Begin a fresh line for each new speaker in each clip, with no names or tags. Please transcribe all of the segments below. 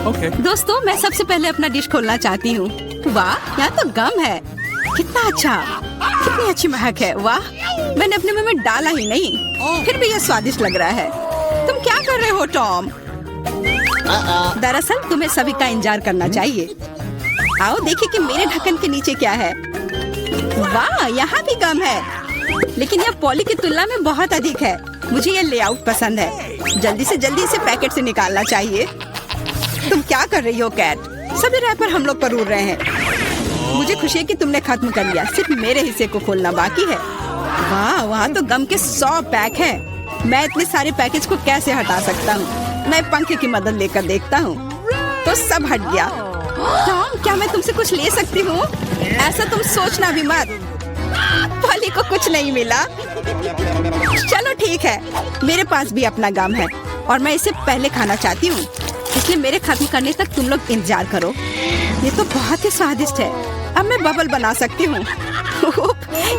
दोस्तों, मैं सबसे पहले अपना डिश खोलना चाहती हूँ। वाह, यहाँ तो गम है। कितना अच्छा, कितनी अच्छी महक है। वाह, मैंने अपने मुंह में डाला ही नहीं, फिर भी यह स्वादिष्ट लग रहा है। तुम क्या कर रहे हो टॉम? दरअसल तुम्हें सभी का इंतजार करना चाहिए। आओ देखिए कि मेरे ढक्कन के नीचे क्या है। वाह, यहाँ भी गम है, लेकिन यह पॉली की तुलना में बहुत अधिक है। मुझे यह लेआउट पसंद है। जल्दी से जल्दी इसे पैकेट से निकालना चाहिए। तुम क्या कर रही हो कैट? सभी रैपर हम लोग पर उड़ रहे हैं। मुझे खुशी है कि तुमने खत्म कर लिया। सिर्फ मेरे हिस्से को खोलना बाकी है। वाह, वहाँ तो गम के 100 पैक हैं। मैं इतने सारे पैकेज को कैसे हटा सकता हूँ? मैं पंखे की मदद लेकर देखता हूँ, तो सब हट गया। टॉम, क्या मैं तुमसे कुछ ले सकती हूँ? ऐसा तुम सोचना भी मत। पॉली को कुछ नहीं मिला। चलो ठीक है, मेरे पास भी अपना गम है और मैं इसे पहले खाना चाहती हूँ, इसलिए मेरे खत्म करने तक तुम लोग इंतजार करो। ये तो बहुत ही स्वादिष्ट है। अब मैं बबल बना सकती हूँ।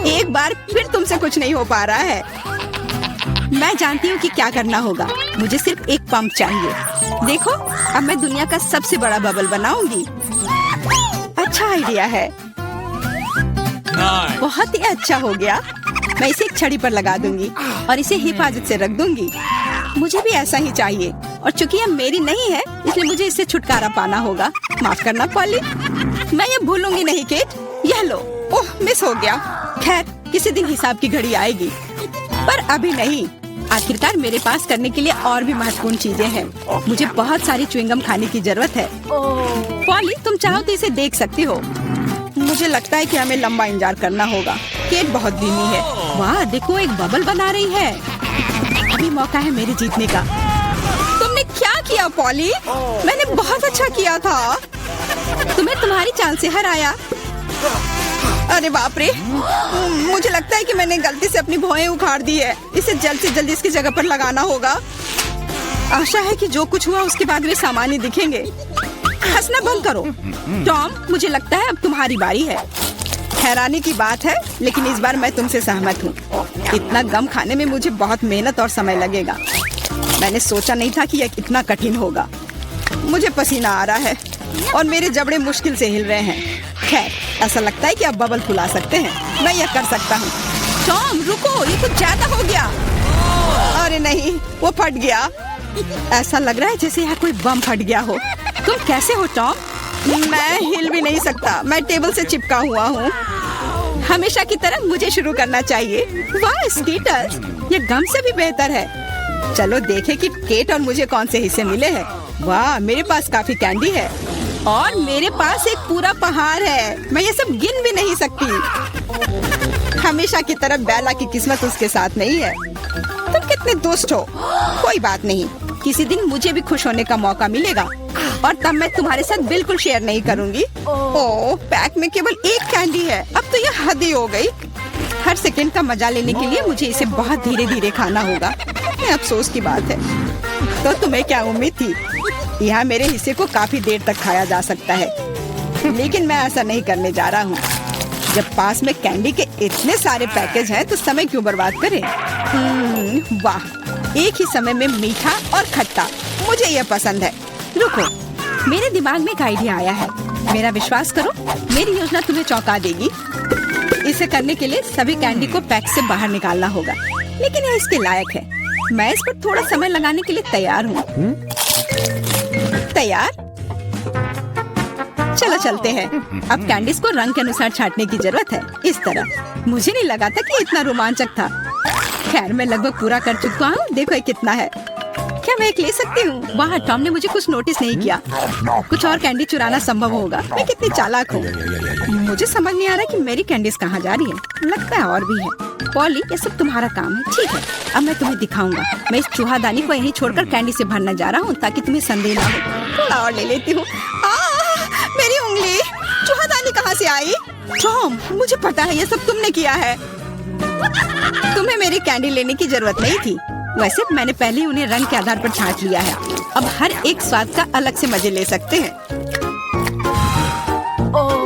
एक बार फिर तुमसे कुछ नहीं हो पा रहा है। मैं जानती हूँ कि क्या करना होगा। मुझे सिर्फ एक पंप चाहिए। देखो, अब मैं दुनिया का सबसे बड़ा बबल बनाऊंगी। अच्छा आइडिया है। बहुत ही अच्छा हो गया। मैं इसे एक छड़ी पर लगा दूंगी और इसे हिफाजत से रख दूंगी। मुझे भी ऐसा ही चाहिए, और चूंकि यह मेरी नहीं है, इसलिए मुझे इससे छुटकारा पाना होगा। माफ करना पॉली, मैं ये भूलूंगी नहीं केट। यह लो। ओह, मिस हो गया। खैर, किसी दिन हिसाब की घड़ी आएगी, पर अभी नहीं। आखिरकार मेरे पास करने के लिए और भी महत्वपूर्ण चीजें हैं। मुझे बहुत सारी च्युइंगम खाने की जरूरत है। पॉली, तुम चाहो तो इसे देख सकती हो। मुझे लगता है कि हमें लंबा इंतजार करना होगा। केट बहुत धीमी है। वाह, देखो, एक बबल बना रही है। अभी मौका है मेरे जीतने का। तुमने क्या किया पॉली? मैंने बहुत अच्छा किया था। तुम्हें तुम्हारी चाल से हराया। अरे बाप रे, मुझे लगता है कि मैंने गलती से अपनी भौहें उखाड़ दी है। इसे जल्द से जल्द इसकी जगह पर लगाना होगा। आशा है कि जो कुछ हुआ उसके बाद वे सामान्य दिखेंगे। हंसना बंद करो। टॉम, मुझे लगता है अब तुम्हारी बारी है। हैरानी की बात है, लेकिन इस बार मैं तुमसे सहमत हूँ। इतना गम खाने में मुझे बहुत मेहनत और समय लगेगा। मैंने सोचा नहीं था कि यह इतना कठिन होगा। मुझे पसीना आ रहा है और मेरे जबड़े मुश्किल से हिल रहे हैं। खैर, ऐसा लगता है कि अब बबल फुला सकते हैं। मैं यह कर सकता हूँ। टॉम, रुको, ये कुछ ज्यादा हो गया। अरे नहीं, वो फट गया। ऐसा लग रहा है जैसे यहाँ कोई बम फट गया हो। तुम कैसे हो टॉम? मैं हिल भी नहीं सकता। मैं टेबल से चिपका हुआ हूँ। हमेशा की तरह मुझे शुरू करना चाहिए। वाह स्कीटर्स, ये गम से भी बेहतर है। चलो देखें कि केट और मुझे कौन से हिस्से मिले हैं। वाह, मेरे पास काफी कैंडी है और मेरे पास एक पूरा पहाड़ है। मैं ये सब गिन भी नहीं सकती। हमेशा की तरह बेला की किस्मत उसके साथ नहीं है। तुम कितने दुष्ट हो। कोई बात नहीं, किसी दिन मुझे भी खुश होने का मौका मिलेगा और तब मैं तुम्हारे साथ बिल्कुल शेयर नहीं करूंगी। ओह, पैक में केवल एक कैंडी है। अब तो यह हद ही हो गई। हर सेकंड का मजा लेने के लिए मुझे इसे बहुत धीरे धीरे खाना होगा। ये अफसोस की बात है। तो तुम्हें क्या उम्मीद थी? यहाँ मेरे हिस्से को काफी देर तक खाया जा सकता है, लेकिन मैं ऐसा नहीं करने जा रहा हूँ। जब पास में कैंडी के इतने सारे पैकेज हैं, तो समय क्यों बर्बाद करें? वाह, एक ही समय में मीठा और खट्टा, मुझे यह पसंद है। रुको, मेरे दिमाग में एक आइडिया आया है। मेरा विश्वास करो, मेरी योजना तुम्हें चौंका देगी। इसे करने के लिए सभी कैंडी को पैक से बाहर निकालना होगा, लेकिन यह इसके लायक है। मैं इस पर थोड़ा समय लगाने के लिए तैयार हूँ। तैयार? चलो चलते हैं। अब कैंडीज को रंग के अनुसार छांटने की जरूरत है। इस तरह। मुझे नहीं लगा था कि इतना रोमांचक था। खैर, मैं लगभग पूरा कर चुका हूँ। देखो ये कितना है। क्या मैं एक ले सकती हूँ? वाह, टॉम ने मुझे कुछ नोटिस नहीं किया। कुछ और कैंडी चुराना संभव होगा। मैं कितनी चालाक हूँ। मुझे समझ नहीं आ रहा कि मेरी कैंडीज कहाँ जा रही है। लगता है और भी है। पॉली, ये सब तुम्हारा काम है। ठीक है, अब मैं तुम्हें दिखाऊंगा। मैं इस चूहादानी को यहीं छोड़कर कैंडी से भरना जा रहा हूँ, ताकि तुम्हें संदेह ना हो। थोड़ा और ले लेती हूँ। मेरी उंगली। चूहादानी कहाँ से आई? टॉम, मुझे पता है ये सब तुमने किया है। तुम्हें मेरी कैंडी लेने की जरूरत नहीं थी। वैसे मैंने पहले ही उन्हें रंग के आधार पर छांट लिया है। अब हर एक स्वाद का अलग से मजे ले सकते हैं।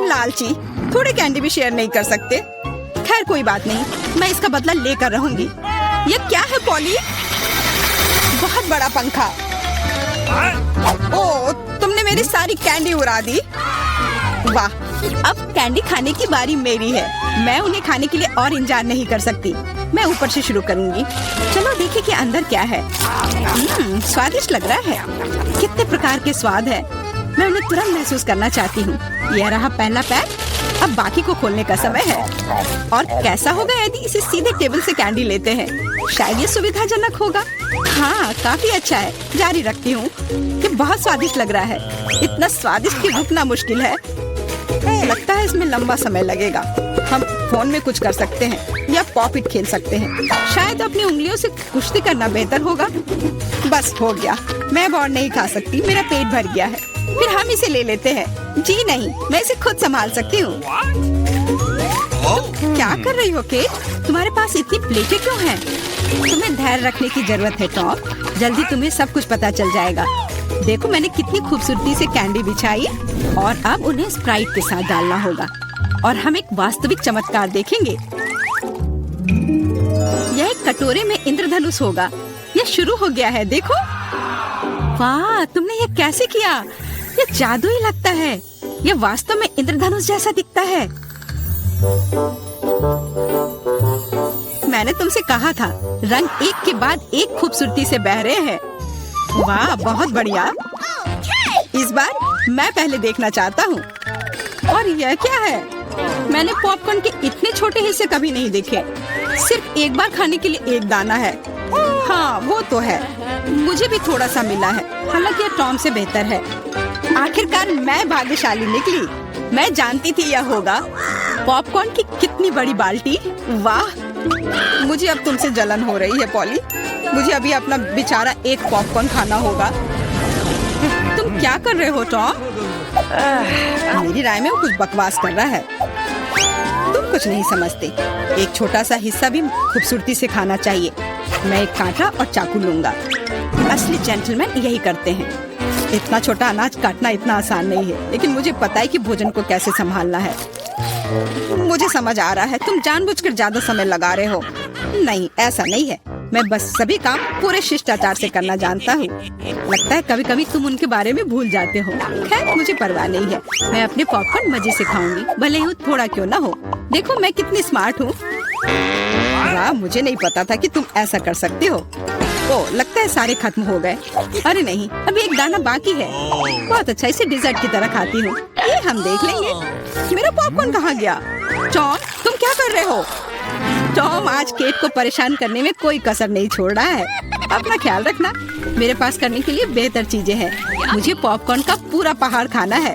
लालची, थोड़े कैंडी भी शेयर नहीं कर सकते। खैर कोई बात नहीं, मैं इसका बदला लेकर रहूंगी। ये क्या है पॉली? बहुत बड़ा पंखा। ओह, तुमने मेरी सारी कैंडी उड़ा दी। वाह, अब कैंडी खाने की बारी मेरी है। मैं उन्हें खाने के लिए और इंतजार नहीं कर सकती। मैं ऊपर से शुरू करूंगी। चलो देखें कि अंदर क्या है। स्वादिष्ट लग रहा है। कितने प्रकार के स्वाद है। मैं उन्हें तुरंत महसूस करना चाहती हूँ। यह रहा पहला पैक। अब बाकी को खोलने का समय है। और कैसा होगा यदि इसे सीधे टेबल से कैंडी लेते हैं? शायद ये सुविधाजनक होगा। हाँ, काफी अच्छा है। जारी रखती हूँ। ये बहुत स्वादिष्ट लग रहा है। इतना स्वादिष्ट कि रुकना मुश्किल है। लगता है इसमें लंबा समय लगेगा। हम फोन में कुछ कर सकते हैं या पॉपिट खेल सकते हैं। शायद अपनी उंगलियों से कुश्ती करना बेहतर होगा। बस हो गया। मैं अब और नहीं खा सकती। मेरा पेट भर गया है। फिर हम इसे ले लेते हैं। जी नहीं, मैं इसे खुद संभाल सकती हूँ। क्या कर रही हो केट? तुम्हारे पास इतनी प्लेटें क्यों हैं? तुम्हें धैर्य रखने की जरूरत है टॉम। जल्दी तुम्हें सब कुछ पता चल जाएगा। देखो मैंने कितनी खूबसूरती से कैंडी बिछाई। और अब उन्हें स्प्राइट के साथ डालना होगा और हम एक वास्तविक चमत्कार देखेंगे। यह एक कटोरे में इंद्रधनुष होगा। यह शुरू हो गया है। देखो, वाह, तुमने ये कैसे किया? ये जादू ही लगता है। यह वास्तव में इंद्रधनुष जैसा दिखता है। मैंने तुमसे कहा था, रंग एक के बाद एक खूबसूरती से बह रहे हैं। वाह, बहुत बढ़िया। इस बार मैं पहले देखना चाहता हूँ। और यह क्या है? मैंने पॉपकॉर्न के इतने छोटे हिस्से कभी नहीं देखे। सिर्फ एक बार खाने के लिए एक दाना है। हाँ, वो तो है। मुझे भी थोड़ा सा मिला है। हालांकि यह टॉम से बेहतर है। आखिरकार मैं भाग्यशाली निकली। मैं जानती थी यह होगा। पॉपकॉर्न की कितनी बड़ी बाल्टी। वाह, मुझे अब तुमसे जलन हो रही है पॉली। मुझे अभी अपना बेचारा एक पॉपकॉर्न खाना होगा। तुम क्या कर रहे हो टॉम? मेरी राय में वो कुछ बकवास कर रहा है। तुम कुछ नहीं समझते। एक छोटा सा हिस्सा भी खूबसूरती से खाना चाहिए। मैं एक कांटा और चाकू लूंगा। असली जेंटलमैन यही करते हैं। इतना छोटा अनाज काटना इतना आसान नहीं है। लेकिन मुझे पता है कि भोजन को कैसे संभालना है। मुझे समझ आ रहा है। तुम जानबूझकर ज्यादा समय लगा रहे हो। नहीं, ऐसा नहीं है। मैं बस सभी काम पूरे शिष्टाचार से करना जानता हूँ। लगता है कभी कभी तुम उनके बारे में भूल जाते हो। खैर, मुझे परवाह नहीं है। मैं अपने पॉपकॉर्न मजे से खाऊंगी, भले ही थोड़ा क्यों ना हो। देखो मैं कितनी स्मार्ट हूँ। वाह, मुझे नहीं पता था कि तुम ऐसा कर सकते हो। ओह, लगता है सारे खत्म हो गए। अरे नहीं, अभी एक दाना बाकी है। बहुत अच्छा, इसे डिजर्ट की तरह खाती हूँ। ये हम देख लेंगे। मेरा पॉपकॉर्न कहाँ गया? टॉम, तुम क्या कर रहे हो? टॉम आज केट को परेशान करने में कोई कसर नहीं छोड़ रहा है। अपना ख्याल रखना। मेरे पास करने के लिए बेहतर चीजें हैं। मुझे पॉपकॉर्न का पूरा पहाड़ खाना है।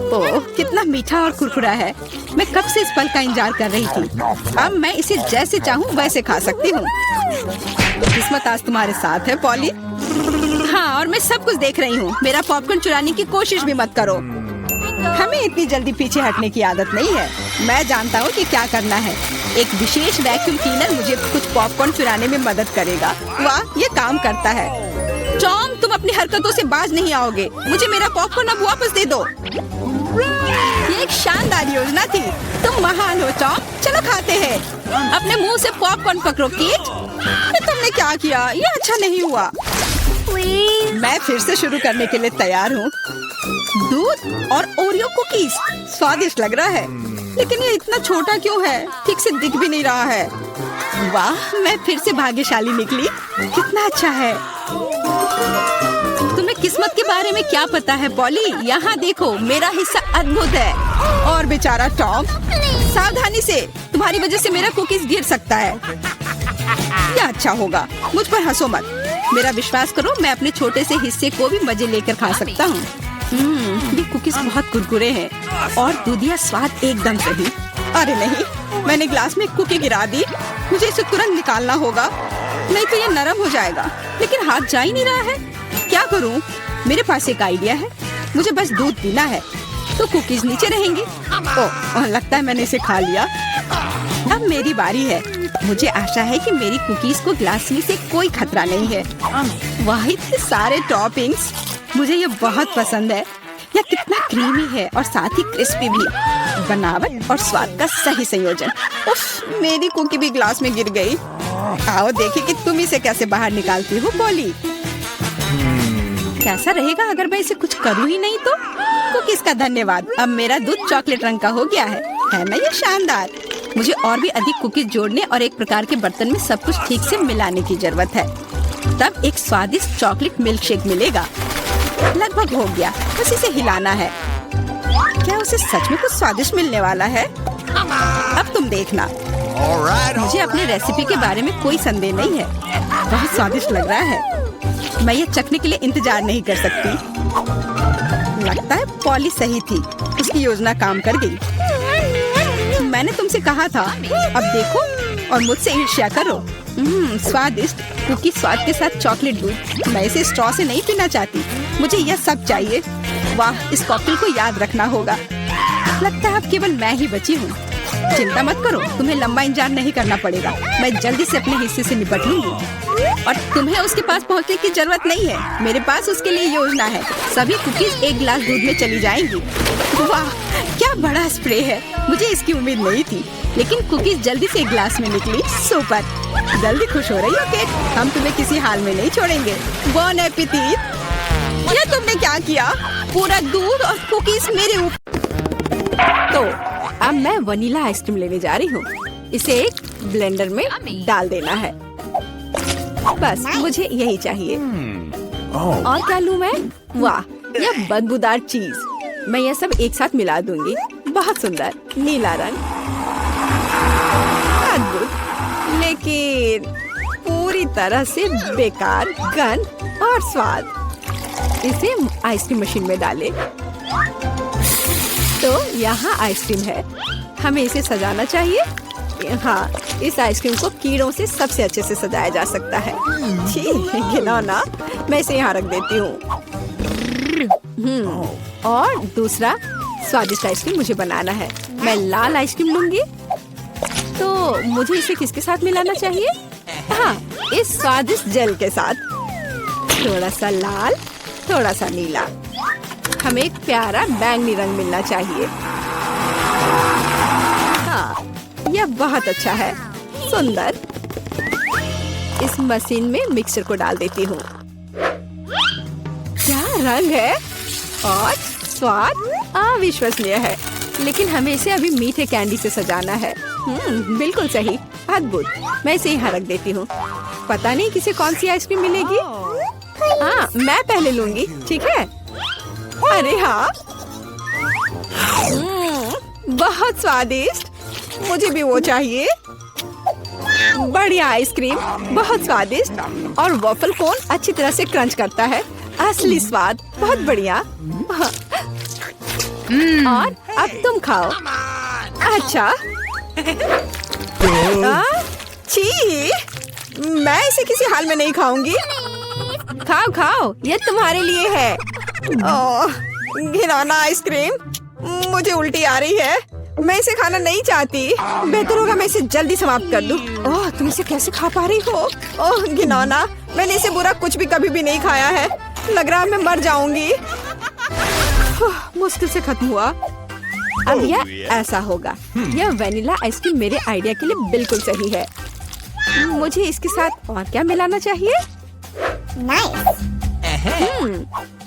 ओह, कितना मीठा और कुरकुरा है। मैं कब से इस पल का इंतजार कर रही थी। अब मैं इसे जैसे चाहूँ वैसे खा सकती हूँ। किस्मत आज तुम्हारे साथ है पॉली। हाँ, और मैं सब कुछ देख रही हूँ। मेरा पॉपकॉर्न चुराने की कोशिश भी मत करो। हमें इतनी जल्दी पीछे हटने की आदत नहीं है। मैं जानता हूँ कि क्या करना है। एक विशेष वैक्यूम क्लीनर मुझे कुछ पॉपकॉर्न चुराने में मदद करेगा। वाह, ये काम करता है। टॉम, तुम अपनी हरकतों से बाज नहीं आओगे। मुझे मेरा पॉपकॉर्न अब वापस दे दो। ये एक शानदार योजना थी। तुम महान हो टॉम। चलो खाते हैं। अपने मुंह से पॉपकॉर्न पकड़ो केट। तुमने क्या किया? ये अच्छा नहीं हुआ। मैं फिर से शुरू करने के लिए तैयार हूँ। दूध और ओरियो कुकीज स्वादिष्ट लग रहा है, लेकिन ये इतना छोटा क्यों है? ठीक से दिख भी नहीं रहा है। वाह, मैं फिर से भाग्यशाली निकली। कितना अच्छा है। तुम्हें किस्मत के बारे में क्या पता है पॉली? यहाँ देखो, मेरा हिस्सा अद्भुत है। और बेचारा टॉम, सावधानी से। तुम्हारी वजह से मेरा कुकीज गिर सकता है। यह अच्छा होगा। मुझ पर हंसो मत। मेरा विश्वास करो, मैं अपने छोटे से हिस्से को भी मजे लेकर खा सकता हूँ। ये कुकीज बहुत कुरकुरे हैं और दूधिया स्वाद एकदम सही। अरे नहीं, मैंने ग्लास में कुकी गिरा दी। मुझे इसे तुरंत निकालना होगा, नहीं तो ये नरम हो जाएगा। लेकिन हाथ जा ही नहीं रहा है। क्या करूँ? मेरे पास एक आइडिया है। मुझे बस दूध पीना है तो कुकीज नीचे रहेंगी। ओह, लगता है मैंने इसे खा लिया। अब मेरी बारी है। मुझे आशा है कि मेरी कुकीज को ग्लास में से कोई खतरा नहीं है। वाह, इतने सारे टॉपिंग्स। मुझे ये बहुत पसंद है। यह कितना क्रीमी है और साथ ही क्रिस्पी भी। बनावट और स्वाद का सही संयोजन। उफ, मेरी कुकी भी ग्लास में गिर गई। आओ देखें कि तुम इसे कैसे बाहर निकालती हो पॉली। कैसा रहेगा अगर मैं इसे कुछ करूँ ही नहीं तो? कुकीज का धन्यवाद, अब मेरा दूध चॉकलेट रंग का हो गया है ना ये शानदार। मुझे और भी अधिक कुकीज जोड़ने और एक प्रकार के बर्तन में सब कुछ ठीक से मिलाने की जरूरत है, तब एक स्वादिष्ट चॉकलेट मिल्क शेक मिलेगा। लगभग हो गया, बस इसे हिलाना है। क्या उसे सच में कुछ स्वादिष्ट मिलने वाला है? अब तुम देखना। मुझे अपने रेसिपी के बारे में कोई संदेह नहीं है, बहुत स्वादिष्ट लग रहा है। मैं ये चखने के लिए इंतजार नहीं कर सकती। लगता है पॉली सही थी, उसकी योजना काम कर गई। मैंने तुमसे कहा था, अब देखो और मुझसे ईर्ष्या करो। स्वादिष्ट कुकी स्वाद के साथ चॉकलेट दूध। मैं इसे स्ट्रॉ से नहीं पीना चाहती, मुझे यह सब चाहिए। वाह, इस कॉकटेल को याद रखना होगा। लगता है अब केवल मैं ही बची हूँ। चिंता मत करो, तुम्हें लंबा इंतजार नहीं करना पड़ेगा। मैं जल्दी से अपने हिस्से से निपट लूंगी और तुम्हें उसके पास पहुँचने की जरूरत नहीं है। मेरे पास उसके लिए योजना है। सभी कुकीज एक गिलास दूध में चली जाएंगी। वाह, क्या बड़ा स्प्रे है, मुझे इसकी उम्मीद नहीं थी, लेकिन कुकीज जल्दी से एक गिलास में निकली। सुपर, जल्दी खुश हो रही हो केक? हम तुम्हें किसी हाल में नहीं छोड़ेंगे। बॉन एपेटिट। ये तुमने क्या किया? पूरा दूध और कुकीज मेरे ऊपर। तो अब मैं वनीला आइसक्रीम लेने जा रही हूँ। इसे एक ब्लेंडर में डाल देना है। बस मुझे यही चाहिए। और क्या लूँ मैं? वाह, यह बदबूदार चीज। मैं यह सब एक साथ मिला दूंगी। बहुत सुंदर नीला रंग, अद्भुत, लेकिन पूरी तरह से बेकार गंध और स्वाद। इसे आइसक्रीम मशीन में डालें। तो यहाँ आइसक्रीम है, हमें इसे सजाना चाहिए। हाँ, इस आइसक्रीम को कीड़ों से सबसे अच्छे से सजाया जा सकता है। छी, घिनौना। मैं इसे यहाँ रख देती हूँ। और दूसरा स्वादिष्ट आइसक्रीम मुझे बनाना है। मैं लाल आइसक्रीम लूंगी। तो मुझे इसे किसके साथ मिलाना चाहिए? हाँ, इस स्वादिष्ट जेल के साथ। थोड़ा सा लाल, थोड़ा सा नीला। हमें एक प्यारा बैंगनी रंग मिलना चाहिए। हाँ, यह बहुत अच्छा है, सुंदर। इस मशीन में मिक्सचर को डाल देती हूँ। क्या रंग है और स्वाद अविश्वसनीय है। लेकिन हमें इसे अभी मीठे कैंडी से सजाना है। बिल्कुल सही, अद्भुत। मैं इसे यहाँ रख देती हूँ। पता नहीं किसे कौन सी आइसक्रीम मिलेगी। हाँ, मैं पहले लूंगी, ठीक है? अरे हाँ, बहुत स्वादिष्ट। मुझे भी वो चाहिए। बढ़िया आइसक्रीम, बहुत स्वादिष्ट। और वॉफल कोन अच्छी तरह से क्रंच करता है। असली स्वाद, बहुत बढ़िया। और अब तुम खाओ। अच्छा। छी, मैं इसे किसी हाल में नहीं खाऊंगी। खाओ खाओ, ये तुम्हारे लिए है। ओह, घिनौना आइसक्रीम। मुझे उल्टी आ रही है। मैं इसे खाना नहीं चाहती। बेहतर होगा मैं इसे जल्दी समाप्त कर दूं। ओह, तुम इसे कैसे खा पा रही हो? ओह घिनौना, मैंने इसे बुरा कुछ भी कभी भी नहीं खाया है। लग रहा है मैं मर जाऊंगी। मुश्किल से खत्म हुआ। अब यह ऐसा होगा। यह वेनिला आइसक्रीम मेरे आइडिया के लिए बिल्कुल सही है। मुझे इसके साथ और क्या मिलाना चाहिए?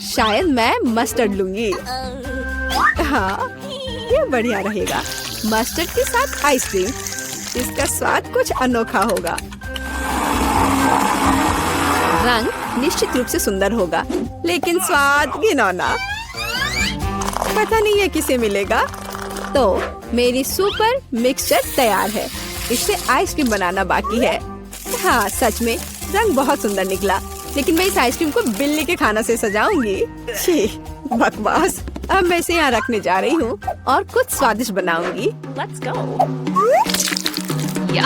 शायद मैं मस्टर्ड लूंगी। हाँ, ये बढ़िया रहेगा। मस्टर्ड के साथ आइसक्रीम, इसका स्वाद कुछ अनोखा होगा। रंग निश्चित रूप से सुंदर होगा, लेकिन स्वाद घिनौना। पता नहीं है किसे मिलेगा। तो मेरी सुपर मिक्सचर तैयार है। इससे आइसक्रीम बनाना बाकी है। हाँ, सच में रंग बहुत सुंदर निकला, लेकिन मैं इस आइसक्रीम को बिल्ली के खाना से सजाऊंगी। छी, बकवास। अब मैं इसे यहाँ रखने जा रही हूँ और कुछ स्वादिष्ट बनाऊंगी।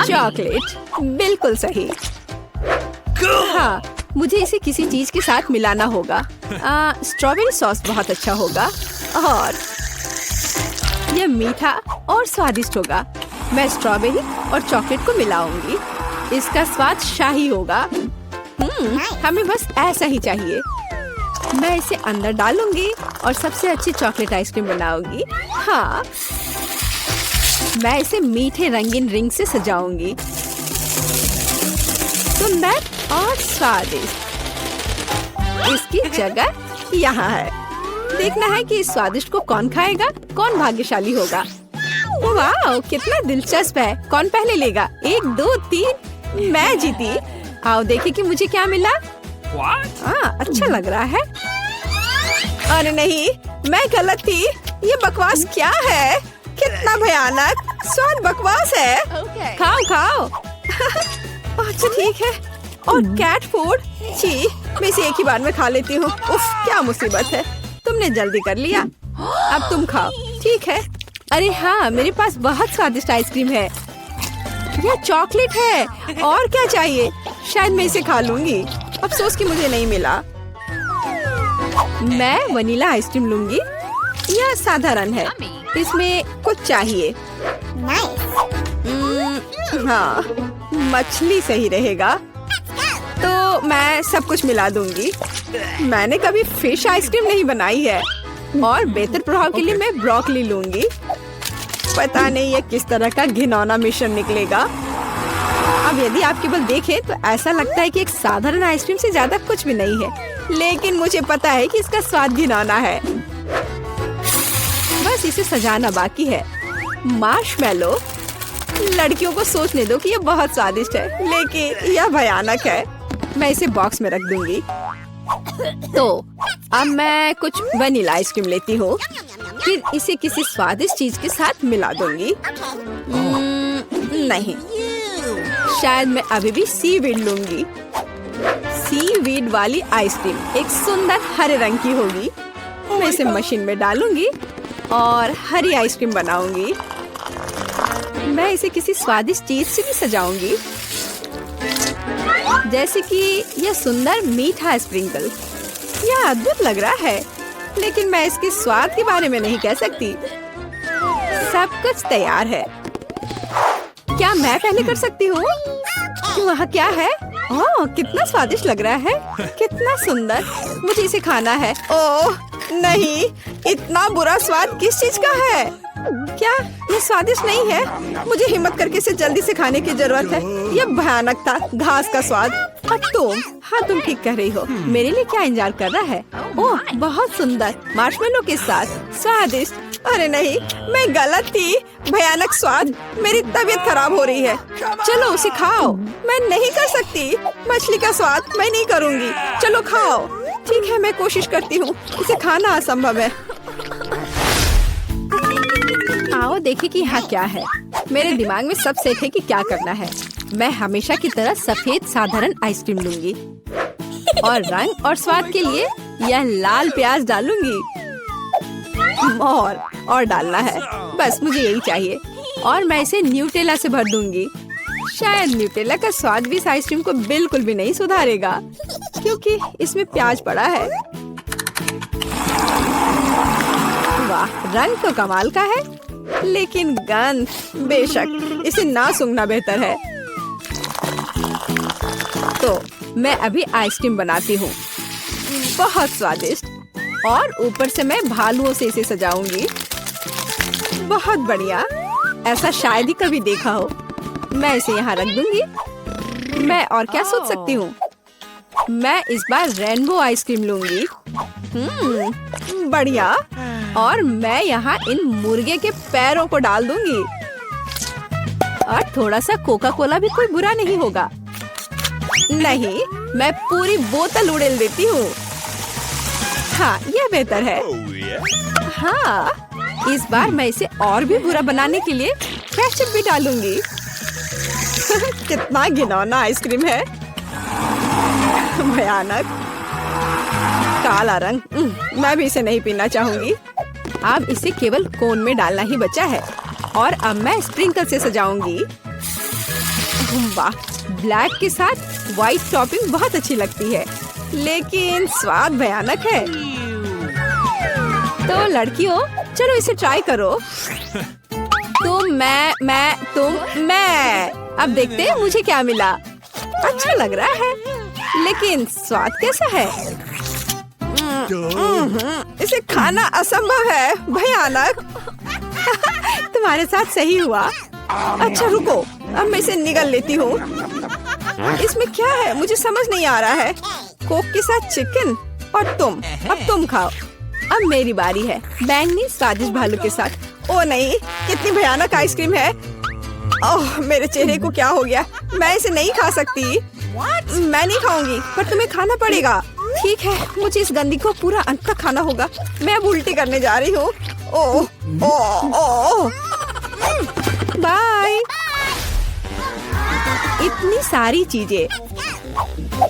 चॉकलेट, बिल्कुल सही। हाँ, मुझे इसे किसी चीज के साथ मिलाना होगा। स्ट्रॉबेरी सॉस बहुत अच्छा होगा और यह मीठा और स्वादिष्ट होगा। मैं स्ट्रॉबेरी और चॉकलेट को मिलाऊंगी। इसका स्वाद शाही होगा। हमें बस ऐसा ही चाहिए। मैं इसे अंदर डालूंगी और सबसे अच्छी चॉकलेट आइसक्रीम बनाऊंगी। हाँ, मैं इसे मीठे रंगीन रिंग से सजाऊंगी। सुंदर और स्वादिष्ट। इसकी जगह यहाँ है। देखना है कि इस स्वादिष्ट को कौन खाएगा, कौन भाग्यशाली होगा। वाह, कितना दिलचस्प है। कौन पहले लेगा? 1 2 3। मैं जीती। आओ देखे कि मुझे क्या मिला। अच्छा लग रहा है। अरे नहीं, मैं गलत थी। ये बकवास क्या है? कितना भयानक स्वाद बकवास है। खाओ खाओ। अच्छा ठीक है। और कैट फूड, छी, मैं इसे एक ही बार में खा लेती हूँ। उफ, क्या मुसीबत है। तुमने जल्दी कर लिया, अब तुम खाओ। ठीक है। अरे हाँ, मेरे पास बहुत स्वादिष्ट आइसक्रीम है। यह चॉकलेट है। और क्या चाहिए? शायद मैं इसे खा लूंगी। अफसोस कि मुझे नहीं मिला। मैं वनीला आइसक्रीम लूंगी। यह साधारण है, इसमें कुछ चाहिए। हाँ, मछली सही रहेगा। तो मैं सब कुछ मिला दूंगी। मैंने कभी फिश आइसक्रीम नहीं बनाई है। और बेहतर प्रभाव के लिए मैं ब्रोकली लूंगी। पता नहीं ये किस तरह का घिनौना मिश्रण निकलेगा। अब यदि आप केवल देखें तो ऐसा लगता है कि एक साधारण आइसक्रीम से ज्यादा कुछ भी नहीं है, लेकिन मुझे पता है कि इसका स्वाद घिनौना है। बस इसे सजाना बाकी है। मार्शमैलो। लड़कियों को सोचने दो कि ये बहुत स्वादिष्ट है, लेकिन यह भयानक है। मैं इसे बॉक्स में रख दूंगी। तो अब मैं कुछ वनीला आइसक्रीम लेती हूँ, फिर इसे किसी स्वादिष्ट चीज के साथ मिला दूंगी। नहीं, शायद मैं अभी भी सीवीड लूंगी। सीवीड वाली आइसक्रीम एक सुंदर हरे रंग की होगी। मैं इसे मशीन में डालूंगी और हरी आइसक्रीम बनाऊंगी। मैं इसे किसी स्वादिष्ट चीज से भी सजाऊंगी, जैसे कि यह सुंदर मीठा स्प्रिंकल। यह अद्भुत लग रहा है, लेकिन मैं इसके स्वाद के बारे में नहीं कह सकती। सब कुछ तैयार है। क्या मैं पहले कर सकती हूँ? वहाँ क्या है? ओह, कितना स्वादिष्ट लग रहा है। कितना सुंदर। मुझे इसे खाना है। ओह नहीं, इतना बुरा स्वाद किस चीज का है? क्या ये स्वादिष्ट नहीं है? मुझे हिम्मत करके इसे जल्दी से खाने की जरूरत है। यह भयानक था, घास का स्वाद। अब तुम, हाँ तुम ठीक कह रही हो। मेरे लिए क्या इंतजार कर रहा है? ओह बहुत सुंदर, मार्शमेलो के साथ स्वादिष्ट। अरे नहीं, मैं गलत थी। भयानक स्वाद। मेरी तबीयत खराब हो रही है। चलो उसे खाओ। मैं नहीं कर सकती। मछली का स्वाद मैं नहीं करूँगी। चलो खाओ। ठीक है, मैं कोशिश करती हूँ। इसे खाना असंभव है। आओ देखें कि यहाँ क्या है। मेरे दिमाग में सब सेट है कि क्या करना है। मैं हमेशा की तरह सफेद साधारण आइसक्रीम लूंगी और रंग और स्वाद के लिए यह लाल प्याज डालूंगी। और डालना है, बस मुझे यही चाहिए। और मैं इसे न्यूटेला से भर दूंगी। शायद न्यूटेला का स्वाद भी इस आइसक्रीम को बिल्कुल भी नहीं सुधारेगा, क्योंकि इसमें प्याज पड़ा है। वाह, रंग तो कमाल का है, लेकिन गंध, बेशक इसे ना सूंघना बेहतर है। तो मैं अभी आइसक्रीम बनाती हूँ, बहुत स्वादिष्ट। और ऊपर से मैं भालुओं से इसे सजाऊंगी। बहुत बढ़िया, ऐसा शायद ही कभी देखा हो। मैं इसे यहाँ रख दूंगी। मैं और क्या सोच सकती हूँ? मैं इस बार रेनबो आइसक्रीम लूंगी। बढ़िया। और मैं यहाँ इन मुर्गे के पैरों को डाल दूंगी। और थोड़ा सा कोका कोला भी कोई बुरा नहीं होगा। नहीं, मैं पूरी बोतल उड़ेल देती हूँ। हाँ, यह बेहतर है। हाँ, इस बार मैं इसे और भी बुरा बनाने के लिए केचप भी डालूंगी। कितना घिनौना आइसक्रीम है। भयानक काला रंग। मैं भी इसे नहीं पीना चाहूंगी। अब इसे केवल कोन में डालना ही बचा है। और अब मैं स्प्रिंकल से सजाऊंगी। वाह, ब्लैक के साथ व्हाइट टॉपिंग बहुत अच्छी लगती है, लेकिन स्वाद भयानक है। तो लड़कियों, चलो इसे ट्राई करो। तुम, मैं। अब देखते हैं मुझे क्या मिला। अच्छा लग रहा है, लेकिन स्वाद कैसा है? इसे खाना असंभव है, भयानक। तुम्हारे साथ सही हुआ। अच्छा रुको, अब मैं इसे निगल लेती हूँ। इसमें क्या है मुझे समझ नहीं आ रहा है। कोक के साथ चिकन, और तुम, अब तुम खाओ। अब मेरी बारी है, बैंगनी स्वादिष्ट भालू के साथ। ओ नहीं, कितनी भयानक आइसक्रीम है। ओह, मेरे चेहरे को क्या हो गया? मैं इसे नहीं खा सकती। मैं नहीं खाऊंगी, पर तुम्हें खाना पड़ेगा। ठीक है, मुझे इस गंदी को पूरा अंत तक खाना होगा। मैं अब उल्टी करने जा रही हूँ। ओह ओह ओह, बाय। इतनी सारी चीजें।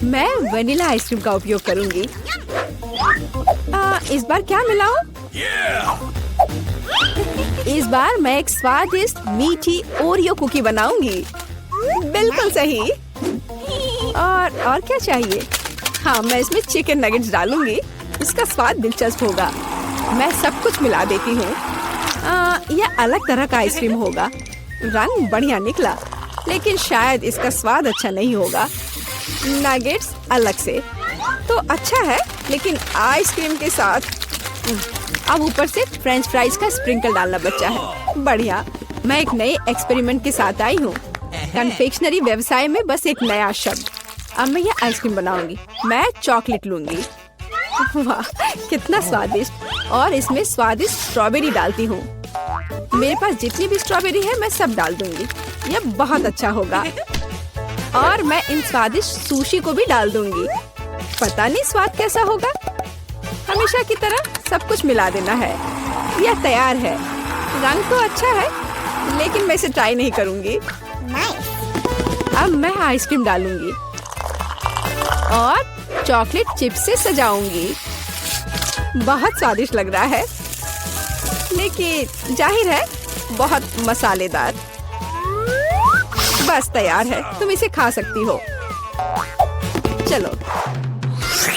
मैं वनीला आइसक्रीम का उपयोग करूंगी। इस बार क्या मिलाऊं? इस बार मैं एक स्वादिष्ट मीठी ओरियो कुकी बनाऊंगी। बिल्कुल सही। और क्या चाहिए? हाँ, मैं इसमें चिकन नगेट्स डालूंगी। इसका स्वाद दिलचस्प होगा। मैं सब कुछ मिला देती हूँ। यह अलग तरह का आइसक्रीम होगा। रंग बढ़िया निकला, लेकिन शायद इसका स्वाद अच्छा नहीं होगा। नगेट्स अलग से तो अच्छा है, लेकिन आइसक्रीम के साथ अब ऊपर से फ्रेंच फ्राइज का स्प्रिंकल डालना बचा है। बढ़िया। मैं एक नए एक्सपेरिमेंट के साथ आई हूँ। कन्फेक्शनरी व्यवसाय में बस एक नया शब्द। अब मैं ये आइसक्रीम बनाऊंगी। मैं चॉकलेट लूंगी। वाह, कितना स्वादिष्ट। और इसमें स्वादिष्ट स्ट्रॉबेरी डालती हूँ। मेरे पास जितनी भी स्ट्रॉबेरी है मैं सब डाल दूंगी। यह बहुत अच्छा होगा। और मैं इन स्वादिष्ट सुशी को भी डाल दूंगी। पता नहीं स्वाद कैसा होगा। हमेशा की तरह सब कुछ मिला देना है। यह तैयार है। रंग तो अच्छा है, लेकिन मैं इसे ट्राई नहीं करूंगी। अब मैं आइसक्रीम डालूंगी और चॉकलेट चिप से सजाऊंगी। बहुत स्वादिष्ट लग रहा है, लेकिन जाहिर है बहुत मसालेदार। बस तैयार है, तुम इसे खा सकती हो। चलो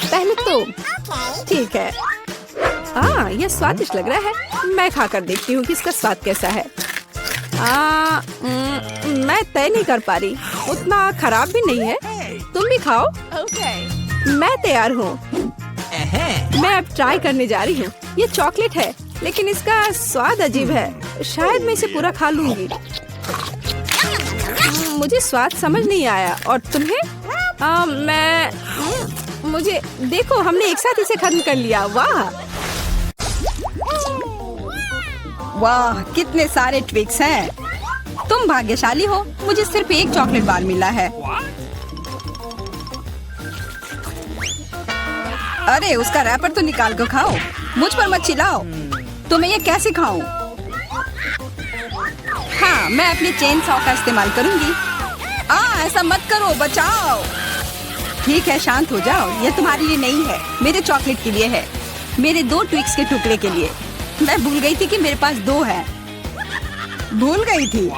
पहले तुम। ठीक है। यह स्वादिष्ट लग रहा है। मैं खाकर देखती हूँ कि इसका स्वाद कैसा है। मैं तय नहीं कर पा रही। उतना खराब भी नहीं है। तुम भी खाओ। मैं तैयार हूँ। मैं अब ट्राई करने जा रही हूँ। ये चॉकलेट है, लेकिन इसका स्वाद अजीब है। शायद मैं इसे पूरा खा लूंगी। मुझे स्वाद समझ नहीं आया। और तुम्हें? मुझे देखो, हमने एक साथ इसे खत्म कर लिया। वाह वाह, कितने सारे ट्विक्स हैं। तुम भाग्यशाली हो, मुझे सिर्फ एक चॉकलेट बार मिला है। अरे उसका रैपर तो निकाल कर खाओ। मुझ पर मत चिल्लाओ। तो मैं ये कैसे खाऊं? हाँ, मैं अपनी चेन सॉ का इस्तेमाल करूंगी। ऐसा मत करो, बचाओ। ठीक है, शांत हो जाओ। ये तुम्हारे लिए नहीं है, मेरे चॉकलेट के लिए है। मेरे 2 ट्विक्स के टुकड़े के लिए। मैं भूल गई थी कि मेरे पास 2 है। भूल गई थी?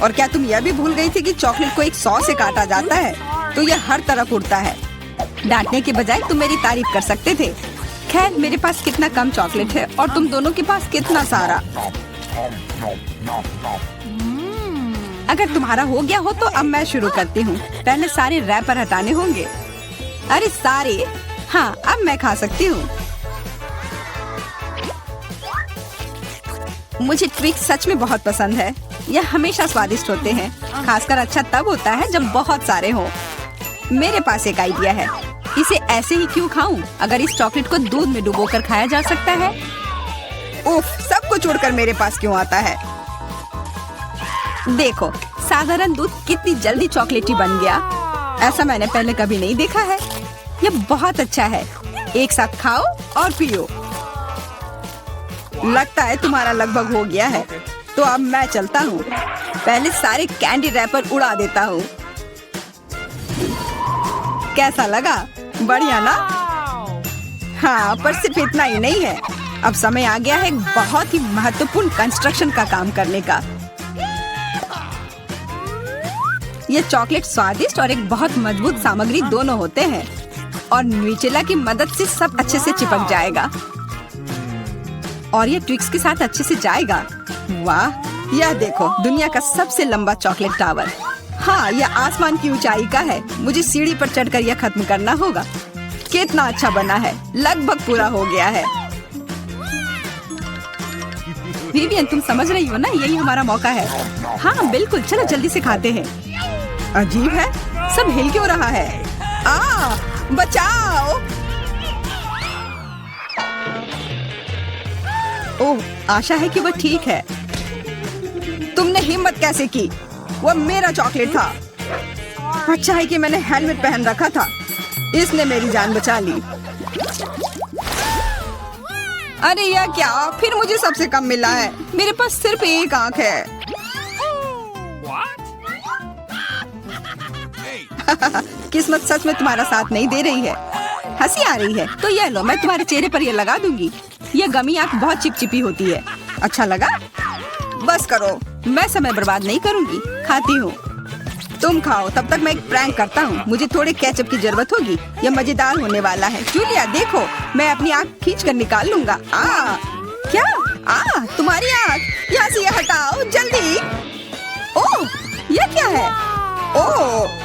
और क्या तुम यह भी भूल गई थी कि चॉकलेट को एक सॉ से काटा जाता है, तो यह हर तरफ उड़ता है। डांटने के बजाय तुम मेरी तारीफ कर सकते थे। खैर, मेरे पास कितना कम चॉकलेट है और तुम दोनों के पास कितना सारा। अगर तुम्हारा हो गया हो तो अब मैं शुरू करती हूँ। पहले सारे रैपर हटाने होंगे। अरे सारे? हाँ, अब मैं खा सकती हूँ। मुझे ट्विक्स सच में बहुत पसंद है। यह हमेशा स्वादिष्ट होते हैं। खासकर अच्छा तब होता है जब बहुत सारे हों। मेरे पास एक आइडिया है। इसे ऐसे ही क्यों खाऊं? अगर इस चॉकलेट को दूध में डुबोकर खाया जा सकता है। उफ, सब कुछ उड़कर मेरे पास क्यों आता है? देखो, साधारण दूध कितनी जल्दी चॉकलेटी बन गया। ऐसा मैंने पहले कभी नहीं देखा है। यह बहुत अच्छा है। एक साथ खाओ और पियो। लगता है तुम्हारा लगभग हो गया है, तो अब मैं चलता हूँ। पहले सारे कैंडी रैपर उड़ा देता हूँ। कैसा लगा? बढ़िया ना? हाँ, पर सिर्फ इतना ही नहीं है। अब समय आ गया है एक बहुत ही महत्वपूर्ण कंस्ट्रक्शन का काम करने का। ये चॉकलेट स्वादिष्ट और एक बहुत मजबूत सामग्री दोनों होते हैं, और न्यूटेला की मदद से सब अच्छे से चिपक जाएगा और ये ट्विक्स के साथ अच्छे से जाएगा। वाह, यह देखो, दुनिया का सबसे लंबा चॉकलेट टावर। हाँ, यह आसमान की ऊंचाई का है। मुझे सीढ़ी पर चढ़कर यह खत्म करना होगा। कितना अच्छा बना है। लगभग पूरा हो गया है। विवियन, तुम समझ रही हो ना? यही हमारा मौका है। हाँ बिल्कुल, चलो जल्दी से खाते हैं। अजीब है, सब हिल क्यों रहा है? बचाओ। ओह, आशा है कि वो ठीक है। तुमने हिम्मत कैसे की? वो मेरा चॉकलेट था। अच्छा है कि मैंने हेलमेट पहन रखा था। इसने मेरी जान बचा ली। अरे यह क्या? फिर मुझे सबसे कम मिला है। मेरे पास सिर्फ एक आंख है। किस्मत सच में तुम्हारा साथ नहीं दे रही है। हंसी आ रही है तो यह लो, मैं तुम्हारे चेहरे पर ये लगा दूंगी। यह गमी आंख बहुत चिपचिपी होती है। अच्छा लगा? बस करो, मैं समय बर्बाद नहीं करूंगी। खाती हूँ, तुम खाओ। तब तक मैं एक प्रैंक करता हूँ। मुझे थोड़े केचप की जरूरत होगी। यह मजेदार होने वाला है। जूलिया देखो, मैं अपनी आँख खींच कर निकाल लूंगा। क्या? तुम्हारी आँख यहाँ से, ये हटाओ जल्दी। ओह, यह क्या है? ओह,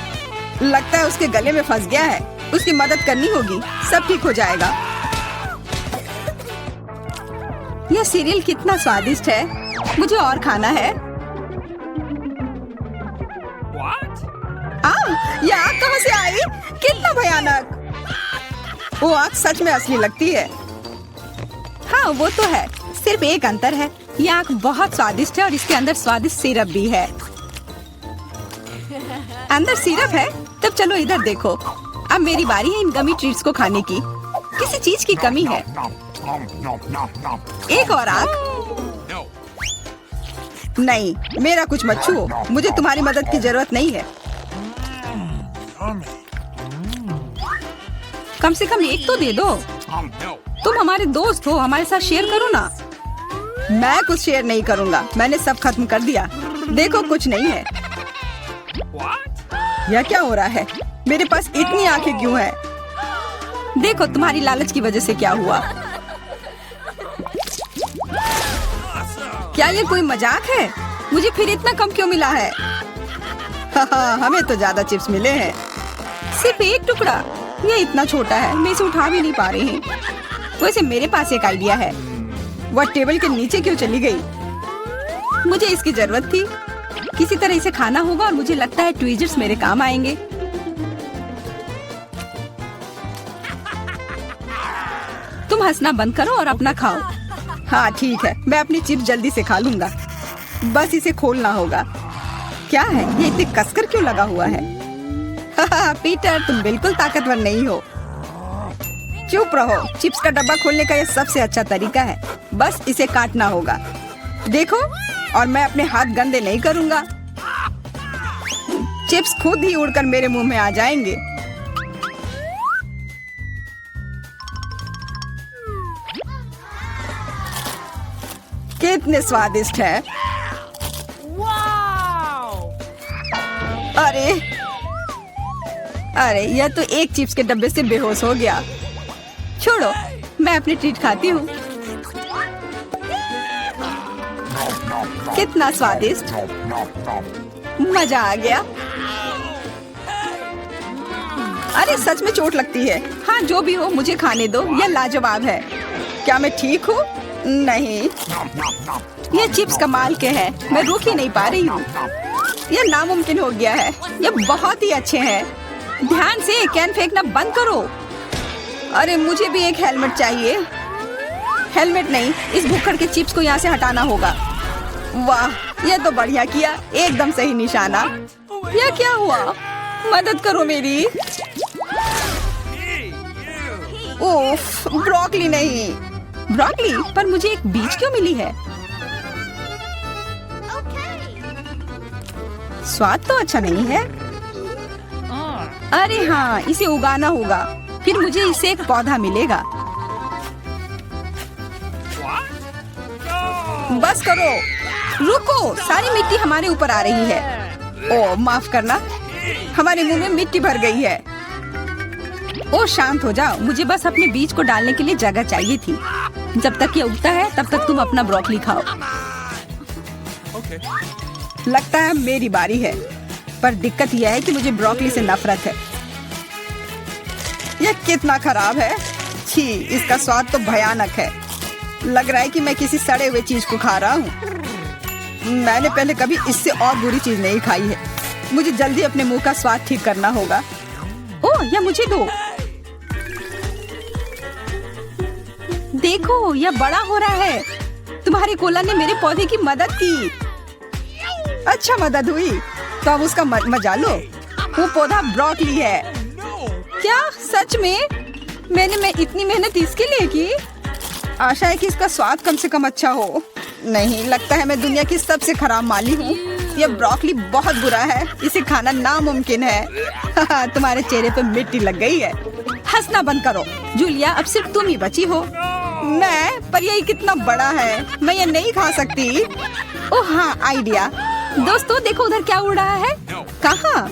लगता है उसके गले में फंस गया है। उसकी मदद करनी होगी, सब ठीक हो जाएगा। यह सीरियल कितना स्वादिष्ट है। मुझे और खाना है। यह आग कहाँ से आई? कितना भयानक। वो आग सच में असली लगती है। हाँ वो तो है, सिर्फ एक अंतर है। यह आग बहुत स्वादिष्ट है और इसके अंदर स्वादिष्ट सिरप भी है। अंदर सिरप है? तब चलो इधर देखो। अब मेरी बारी है इन गमी ट्रीट्स को खाने की। किसी चीज की कमी है। एक और आग? नहीं, मेरा कुछ मत छुओ। मुझे तुम्हारी मदद की जरूरत नहीं है। कम से कम एक तो दे दो। तुम हमारे दोस्त हो, हमारे साथ शेयर करो ना। मैं कुछ शेयर नहीं करूँगा। मैंने सब खत्म कर दिया। देखो कुछ नहीं है। यह क्या हो रहा है? मेरे पास इतनी आंखें क्यों हैं? देखो तुम्हारी लालच की वजह से क्या हुआ। क्या ये कोई मजाक है? मुझे फिर इतना कम क्यों मिला है? हमें तो ज्यादा चिप्स मिले हैं। सिर्फ एक टुकड़ा? ये इतना छोटा है, मैं इसे उठा भी नहीं पा रही हूँ। वैसे मेरे पास एक आइडिया है। वह टेबल के नीचे क्यों चली गई? मुझे इसकी जरूरत थी। किसी तरह इसे खाना होगा और मुझे लगता है ट्वीजर्स मेरे काम आएंगे। तुम हंसना बंद करो और अपना खाओ। हाँ ठीक है, मैं अपनी चिप्स जल्दी से खा लूंगा। बस इसे खोलना होगा। क्या है ये इतने कसकर क्यों लगा हुआ है? पीटर तुम बिल्कुल ताकतवर नहीं हो। चुप रहो। चिप्स का डब्बा खोलने का यह सबसे अच्छा तरीका है। बस इसे काटना होगा। देखो, और मैं अपने हाथ गंदे नहीं करूंगा। चिप्स खुद ही उड़कर मेरे मुंह में आ जाएंगे। कितने स्वादिष्ट है। अरे यह तो एक चिप्स के डब्बे से बेहोश हो गया। छोड़ो, मैं अपनी ट्रीट खाती हूँ। कितना स्वादिष्ट। मजा आ गया। अरे सच में चोट लगती है। हाँ जो भी हो, मुझे खाने दो। यह लाजवाब है। क्या मैं ठीक हूँ? नहीं, ये चिप्स कमाल के हैं। मैं रुक ही नहीं पा रही हूँ। यह नामुमकिन हो गया है। ये बहुत ही अच्छे हैं। ध्यान से, कैन फेंकना बंद करो। अरे मुझे भी एक हेलमेट चाहिए। हेलमेट नहीं, इस भुक्कड़ के चिप्स को यहाँ से हटाना होगा। वाह, यह तो बढ़िया किया। एकदम सही निशाना। यह क्या हुआ? मदद करो मेरी। ओफ, ब्रोकली नहीं। ब्रोकली? पर मुझे एक बीज क्यों मिली है? स्वाद तो अच्छा नहीं है। अरे हाँ, इसे उगाना होगा। फिर मुझे इससे एक पौधा मिलेगा। बस करो। रुको, सारी मिट्टी हमारे ऊपर आ रही है। ओह माफ करना, हमारे मुंह में मिट्टी भर गई है। ओह शांत हो जाओ। मुझे बस अपने बीज को डालने के लिए जगह चाहिए थी। जब तक ये उगता है तब तक तुम अपना ब्रोकली खाओ। लगता है मेरी बारी है, पर दिक्कत यह है कि मुझे ब्रोकली से नफरत है। यह कितना खराब है। छी, इसका स्वाद तो भयानक है। लग रहा है कि मैं किसी सड़े हुए चीज को खा रहा हूँ। मैंने पहले कभी इससे और बुरी चीज नहीं खाई है। मुझे जल्दी अपने मुंह का स्वाद ठीक करना होगा। ओह, यह मुझे दो। देखो, यह बड़ा हो रहा है। तुम्हारे कोला ने मेरे पौधे की मदद की। अच्छा मदद हुई तो अब उसका मजा लो। वो पौधा ब्रोकली है। क्या सच में? मैंने इतनी मेहनत इसके लिए की। आशा है कि इसका स्वाद कम से कम अच्छा हो। नहीं, लगता है मैं दुनिया की सबसे खराब माली हूँ। यह ब्रोकली बहुत बुरा है, इसे खाना नामुमकिन है। तुम्हारे चेहरे पे मिट्टी लग गई है। हंसना बंद करो जूलिया, अब सिर्फ तुम ही बची हो। मैं? पर यही कितना बड़ा है, मैं ये नहीं खा सकती। ओह हाँ, आइडिया। दोस्तों देखो उधर क्या उड़ रहा है। कहाँ?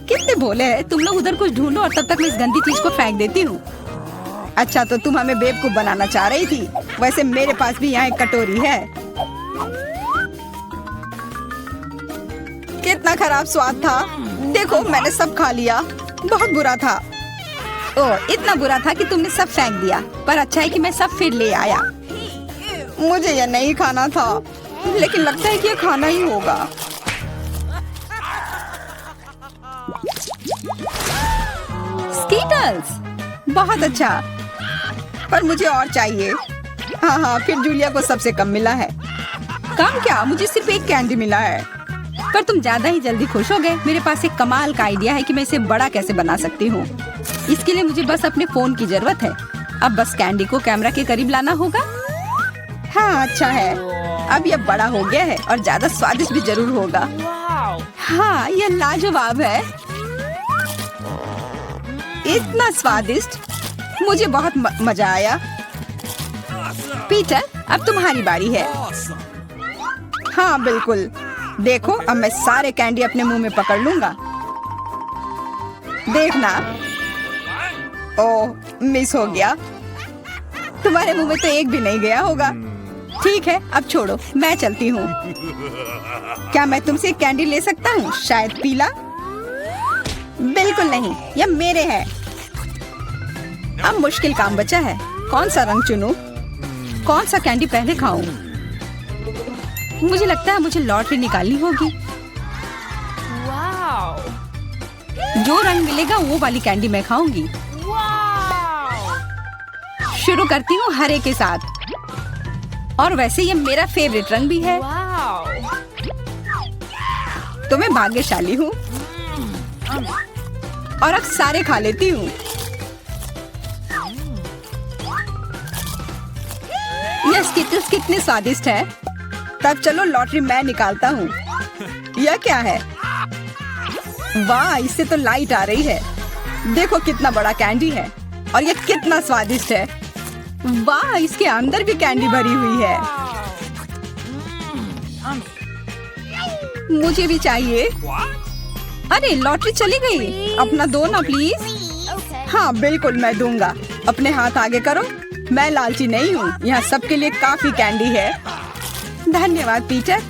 कितने भोले हैं तुम लोग। उधर कुछ ढूंढो और तब तक मैं इस गंदी चीज को फेंक देती हूँ। अच्छा तो तुम हमें बेवकूफ बनाना चाह रही थी। वैसे मेरे पास भी यहाँ एक कटोरी है। कितना खराब स्वाद था। देखो मैंने सब खा लिया। बहुत बुरा था। ओह इतना बुरा था कि तुमने सब फेंक दिया। पर अच्छा है कि मैं सब फिर ले आया। मुझे यह नहीं खाना था, लेकिन लगता है कि यह खाना ही होगा। स्कीटल्स, बहुत अच्छा। पर मुझे और चाहिए। हाँ, फिर जूलिया को सबसे कम मिला है। कम क्या, मुझे सिर्फ एक कैंडी मिला है। पर तुम ज्यादा ही जल्दी खुश हो गए। मेरे पास एक कमाल का आइडिया है कि मैं इसे बड़ा कैसे बना सकती हूँ। इसके लिए मुझे बस अपने फोन की जरूरत है। अब बस कैंडी को कैमरा के करीब लाना होगा। हाँ अच्छा है, अब यह बड़ा हो गया है और ज्यादा स्वादिष्ट भी जरूर होगा। हाँ यह लाजवाब है, इतना स्वादिष्ट। मुझे बहुत मजा आया। पीटर अब तुम्हारी बारी है। हाँ बिल्कुल, देखो अब मैं सारे कैंडी अपने मुंह में पकड़ लूंगा। देखना। ओह मिस हो गया। तुम्हारे मुंह में तो एक भी नहीं गया होगा। ठीक है अब छोड़ो, मैं चलती हूँ। क्या मैं तुमसे एक कैंडी ले सकता हूँ? शायद पीला। बिल्कुल नहीं, यह मेरे है। अब मुश्किल काम बचा है। कौन सा रंग चुनूं? कौन सा कैंडी पहले खाऊं? मुझे लगता है मुझे लॉटरी निकालनी होगी। जो रंग मिलेगा वो वाली कैंडी मैं खाऊंगी। शुरू करती हूँ हरे के साथ। और वैसे ये मेरा फेवरेट रंग भी है। तो मैं भाग्यशाली हूँ और अब सारे खा लेती हूँ। यह स्किटल्स कितने स्वादिष्ट है। तब चलो लॉटरी मैं निकालता हूँ। यह क्या है? वाह, इससे तो लाइट आ रही है। देखो कितना बड़ा कैंडी है और यह कितना स्वादिष्ट है। वाह, इसके अंदर भी कैंडी भरी हुई है। मुझे भी चाहिए। अरे लॉटरी चली गई। अपना दो ना प्लीज। हाँ बिल्कुल मैं दूंगा। अपने हाथ आगे करो। मैं लालची नहीं हूँ। यहाँ सबके लिए काफी कैंडी है। धन्यवाद पीटर।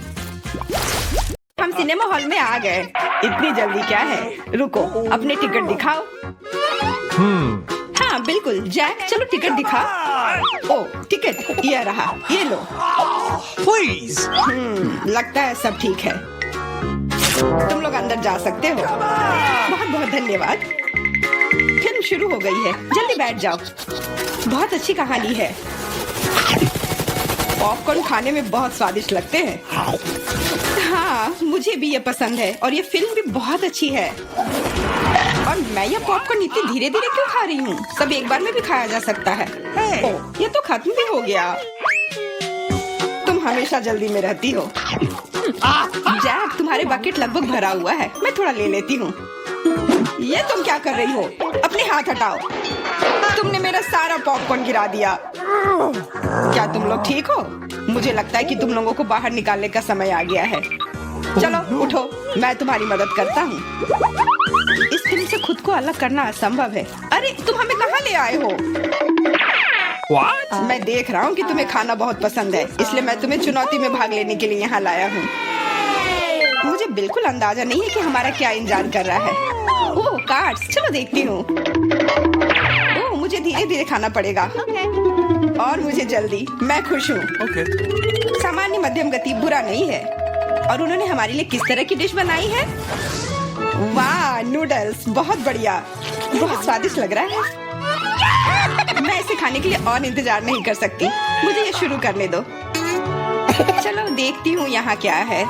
हम सिनेमा हॉल में आ गए। इतनी जल्दी क्या है? रुको, अपने टिकट दिखाओ। हाँ बिल्कुल जैक, चलो टिकट दिखा। ओ टिकट, ये रहा, ये लो।
Please.
लगता है सब ठीक है। तुम लोग अंदर जा सकते हो। बहुत बहुत धन्यवाद। फिल्म शुरू हो गई है, जल्दी बैठ जाओ। बहुत अच्छी कहानी है। पॉपकॉर्न खाने में बहुत स्वादिष्ट लगते हैं। हाँ मुझे भी ये पसंद है और ये फिल्म भी बहुत अच्छी है। और मैं ये पॉपकॉर्न इतनी धीरे धीरे क्यों खा रही हूँ? सब एक बार में भी खाया जा सकता है। ओह, ये तो खत्म भी हो गया। तुम हमेशा जल्दी में रहती हो। जैक, तुम्हारे बकेट लगभग भरा हुआ है, मैं थोड़ा ले लेती हूँ। ये तुम क्या कर रही हो? अपने हाथ हटाओ। तुमने मेरा सारा पॉपकॉर्न गिरा दिया। क्या तुम लोग ठीक हो? मुझे लगता है कि तुम लोगों को बाहर निकालने का समय आ गया है। चलो उठो, मैं तुम्हारी मदद करता हूँ। इस फिल्म से खुद को अलग करना असंभव है। अरे तुम हमें कहाँ ले आए हो?
What?
मैं देख रहा हूँ कि तुम्हें खाना बहुत पसंद है, इसलिए मैं तुम्हें चुनौती में भाग लेने के लिए यहाँ लाया हूँ। मुझे बिल्कुल अंदाजा नहीं है कि हमारा क्या इंतजार कर रहा है। ओह कार्ड्स, चलो देखती हूँ। ओह मुझे धीरे धीरे खाना पड़ेगा। और मुझे जल्दी। मैं खुश हूँ।
Okay.
सामान्य मध्यम गति बुरा नहीं है। और उन्होंने हमारे लिए किस तरह की डिश बनाई है? वाह, नूडल्स, बहुत बढ़िया, बहुत स्वादिष्ट लग रहा है। मैं इसे खाने के लिए और इंतजार नहीं कर सकती। मुझे ये शुरू करने दो। चलो देखती हूँ यहाँ क्या है।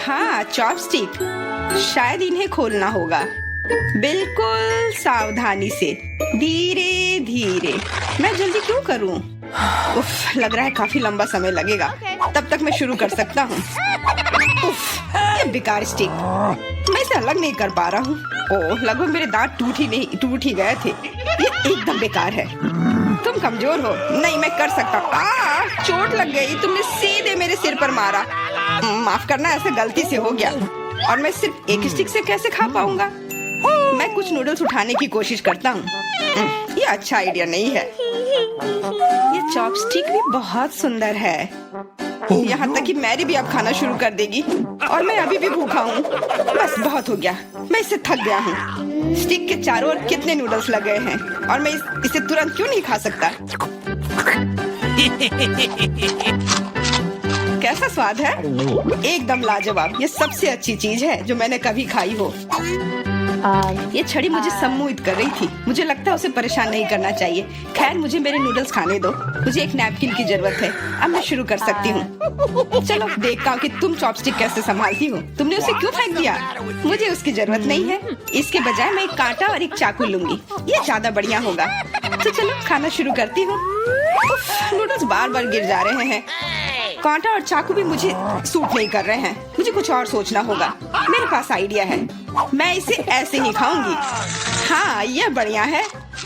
हाँ, चॉपस्टिक। शायद इन्हें खोलना होगा। बिल्कुल सावधानी से, धीरे धीरे। मैं जल्दी क्यों करूँ? उफ, लग रहा है काफी लंबा समय लगेगा। तब तक मैं शुरू कर सकता हूँ। उफ, ये बेकार स्टिक। मैं इसे अलग नहीं कर पा रहा हूँ। ओह, लगभग मेरे दांत टूट ही गए थे। ये एकदम बेकार है। तुम कमजोर हो। नहीं, मैं कर सकता हूँ। चोट लग गई। तुमने सीधे मेरे सिर पर मारा। माफ करना, ऐसे गलती से हो गया। और मैं सिर्फ एक स्टिक से कैसे खा पाऊंगा? मैं कुछ नूडल्स उठाने की कोशिश करता हूँ। ये अच्छा आइडिया नहीं है। ये चॉपस्टिक भी बहुत सुंदर है। यहाँ तक कि मैरी भी अब खाना शुरू कर देगी और मैं अभी भी भूखा हूँ। बस बहुत हो गया। मैं इससे थक गया हूँ। स्टिक के चारों ओर कितने नूडल्स लगे हैं और मैं इसे तुरंत क्यों नहीं खा सकता? कैसा स्वाद है? एकदम लाजवाब। ये सबसे अच्छी चीज है जो मैंने कभी खाई हो। ये छड़ी मुझे सम्मोहित कर रही थी। मुझे लगता है उसे परेशान नहीं करना चाहिए। खैर, मुझे मेरे नूडल्स खाने दो। मुझे एक नैपकिन की जरूरत है। अब मैं शुरू कर सकती हूँ। चलो देखता हूँ कि तुम चॉपस्टिक कैसे संभालती हो। तुमने उसे क्यों फेंक दिया? मुझे उसकी जरूरत नहीं है। इसके बजाय मैं एक कांटा और एक चाकू लूंगी। ये ज्यादा बढ़िया होगा। तो चलो खाना शुरू करती हूँ। नूडल्स बार बार गिर जा रहे हैं। कांटा और चाकू भी मुझे सूट नहीं कर रहे हैं। मुझे कुछ और सोचना होगा। मेरे पास आइडिया है। मैं इसे ऐसे ही खाऊंगी। हाँ, यह बढ़िया है।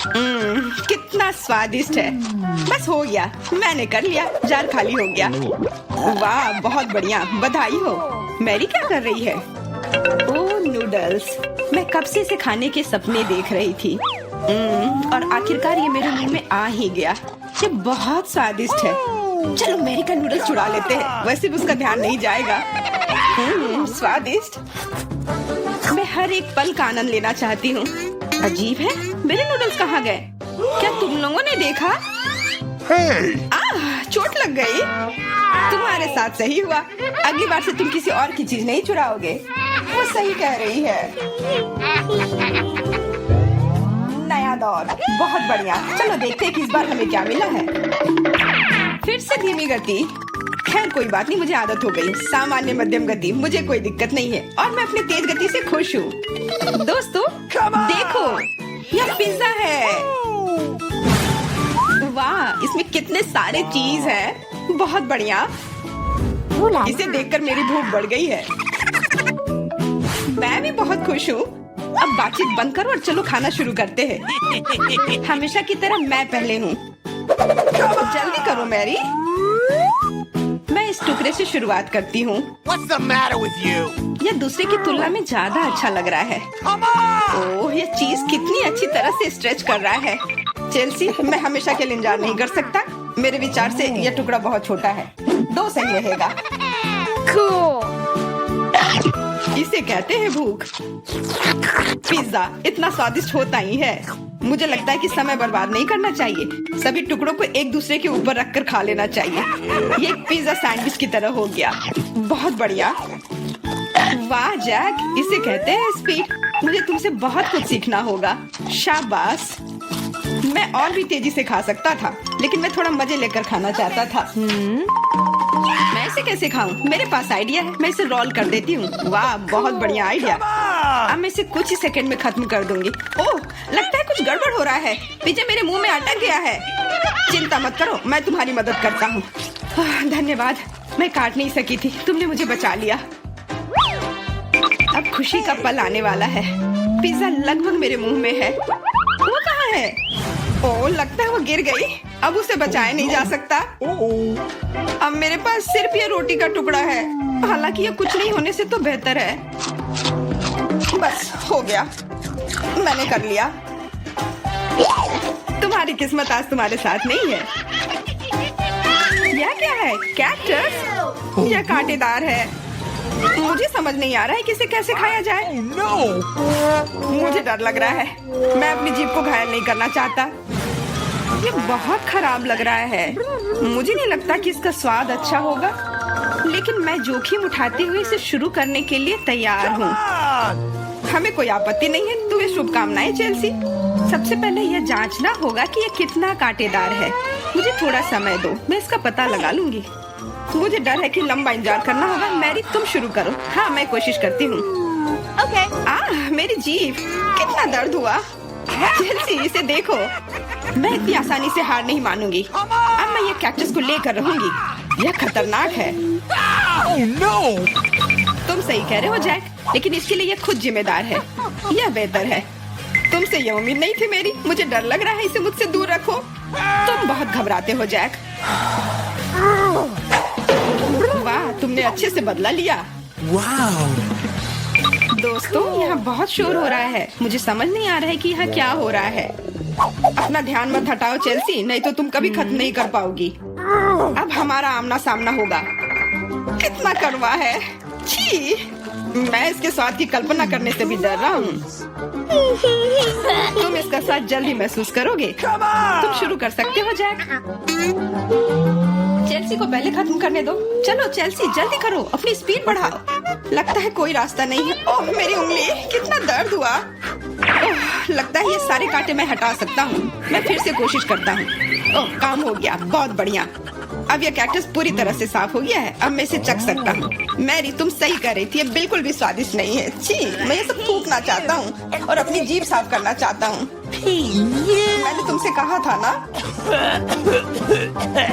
कितना स्वादिष्ट है। बस हो गया। मैंने कर लिया। जार खाली हो गया। वाह, बहुत बढ़िया। बधाई हो। मैरी क्या कर रही है? ओह, नूडल्स। मैं कब से इसे खाने के सपने देख रही थी। और आखिरकार ये मेरे मुंह में आ ही गया। ये बहुत स्वादिष्ट है। चलो मैरी का नूडल्स चुरा लेते हैं। वैसे भी उसका ध्यान नहीं जाएगा। स्वादिष्ट। मैं हर एक पल का आनंद लेना चाहती हूँ। अजीब है, मेरे नूडल्स कहाँ गए? क्या तुम लोगों ने देखा? चोट लग गई। तुम्हारे साथ सही हुआ। अगली बार से तुम किसी और की चीज नहीं चुराओगे। वो सही कह रही है। नया दौर। बहुत बढ़िया। चलो देखते हैं कि इस बार हमें क्या मिला है। फिर से धीमी गति। खैर कोई बात नहीं, मुझे आदत हो गई। सामान्य मध्यम गति, मुझे कोई दिक्कत नहीं है और मैं अपनी तेज गति से खुश हूँ। दोस्तों देखो, यह पिज्जा है। वाह, इसमें कितने सारे चीज हैं। बहुत बढ़िया। इसे देखकर मेरी भूख बढ़ गई है। मैं भी बहुत खुश हूँ। अब बातचीत बंद करो और चलो खाना शुरू करते हैं। हमेशा की तरह मैं पहले हूँ। जल्दी करो मैरी। मैं इस टुकड़े से शुरुआत करती हूँ।
What's the matter with you?
यह दूसरे की तुलना में ज्यादा अच्छा लग रहा है। ओह, यह चीज कितनी अच्छी तरह से स्ट्रेच कर रहा है। चेल्सी, मैं हमेशा के लिए इंतजार नहीं कर सकता। मेरे विचार से यह टुकड़ा बहुत छोटा है। 2 सही रहेगा। इसे कहते हैं भूख। पिज्जा इतना स्वादिष्ट होता ही है। मुझे लगता है कि समय बर्बाद नहीं करना चाहिए। सभी टुकड़ों को एक दूसरे के ऊपर रखकर खा लेना चाहिए। ये एक पिज्जा सैंडविच की तरह हो गया। बहुत बढ़िया। वाह जैक, इसे कहते हैं स्पीड। मुझे तुमसे बहुत कुछ सीखना होगा। शाबाश। मैं और भी तेजी से खा सकता था, लेकिन मैं थोड़ा मजे लेकर खाना चाहता था। मैं इसे कैसे खाऊं? मेरे पास आइडिया है। मैं इसे रोल कर देती हूँ। वाह, बहुत बढ़िया आइडिया। अब मैं इसे कुछ ही सेकंड में खत्म कर दूंगी। ओह, लगता है कुछ गड़बड़ हो रहा है। पिज्जा मेरे मुंह में अटक गया है। चिंता मत करो, मैं तुम्हारी मदद करता हूँ। धन्यवाद। मैं काट नहीं सकी थी, तुमने मुझे बचा लिया। अब खुशी का पल आने वाला है। पिज्जा लगभग मेरे मुंह में है। वो कहाँ है? ओह, लगता है वो गिर गई। अब उसे बचाया नहीं जा सकता। अब मेरे पास सिर्फ ये रोटी का टुकड़ा है। हालांकि ये कुछ नहीं होने से तो बेहतर है। बस हो गया। मैंने कर लिया। तुम्हारी किस्मत आज तुम्हारे साथ नहीं है। यह क्या है? कैक्टस? यह कांटेदार है। मुझे समझ नहीं आ रहा है कि इसे कैसे खाया जाए।
Oh, no.
मुझे डर लग रहा है। मैं अपनी जीभ को घायल नहीं करना चाहता। ये बहुत खराब लग रहा है। मुझे नहीं लगता कि इसका स्वाद अच्छा होगा, लेकिन मैं जोखिम उठाते हुए इसे शुरू करने के लिए तैयार हूँ। हमें कोई आपत्ति नहीं है। तुम्हें शुभकामनाएं चेल्सी। सबसे पहले यह जांचना होगा कि यह कितना कांटेदार है। मुझे थोड़ा समय दो, मैं इसका पता लगा लूंगी। मुझे डर है कि लंबा इंतजार करना होगा। मैरी तुम शुरू करो। हाँ मैं कोशिश करती हूँ।
Okay.
मेरी जीभ, कितना दर्द हुआ। चेल्सी इसे देखो। मैं इतनी आसानी से हार नहीं मानूंगी। अब मैं ये कैक्टस को लेकर रहूंगी। यह खतरनाक है।
Oh no!
तुम सही कह रहे हो जैक, लेकिन इसके लिए यह खुद जिम्मेदार है। यह बेहतर है। तुमसे यह उम्मीद नहीं थी मेरी। मुझे डर लग रहा है, इसे मुझसे दूर रखो। तुम बहुत घबराते हो जैक। वाह, तुमने अच्छे से बदला लिया।
Wow!
दोस्तों, यहाँ बहुत शोर हो रहा है। मुझे समझ नहीं आ रहा है कि यहाँ क्या हो रहा है। अपना ध्यान मत हटाओ चेल्सी, नहीं तो तुम कभी खत्म नहीं कर पाओगी। अब हमारा आमना सामना होगा। कितना कड़वा है। छी, मैं इसके स्वाद की कल्पना करने से भी डर रहा हूँ। तुम इसका स्वाद जल्दी महसूस करोगे। तुम शुरू कर सकते हो जैक। चेल्सी को पहले खत्म करने दो। चलो चेल्सी, जल्दी करो, अपनी स्पीड बढ़ाओ। लगता है कोई रास्ता नहीं है। ओह मेरी उंगली, कितना दर्द हुआ। ओह, लगता है ये सारे कांटे मैं हटा सकता हूँ। मैं फिर से कोशिश करता हूँ। ओह, काम हो गया, बहुत बढ़िया। अब यह कैक्टस पूरी तरह से साफ हो गया है। अब मैं इसे चख सकता हूँ। मैरी तुम सही कर रही थी, ये बिल्कुल भी स्वादिष्ट नहीं है। छी, मैं ये सब थूकना चाहता हूँ और अपनी जीभ साफ करना चाहता हूँ। मैंने तुमसे कहा था ना।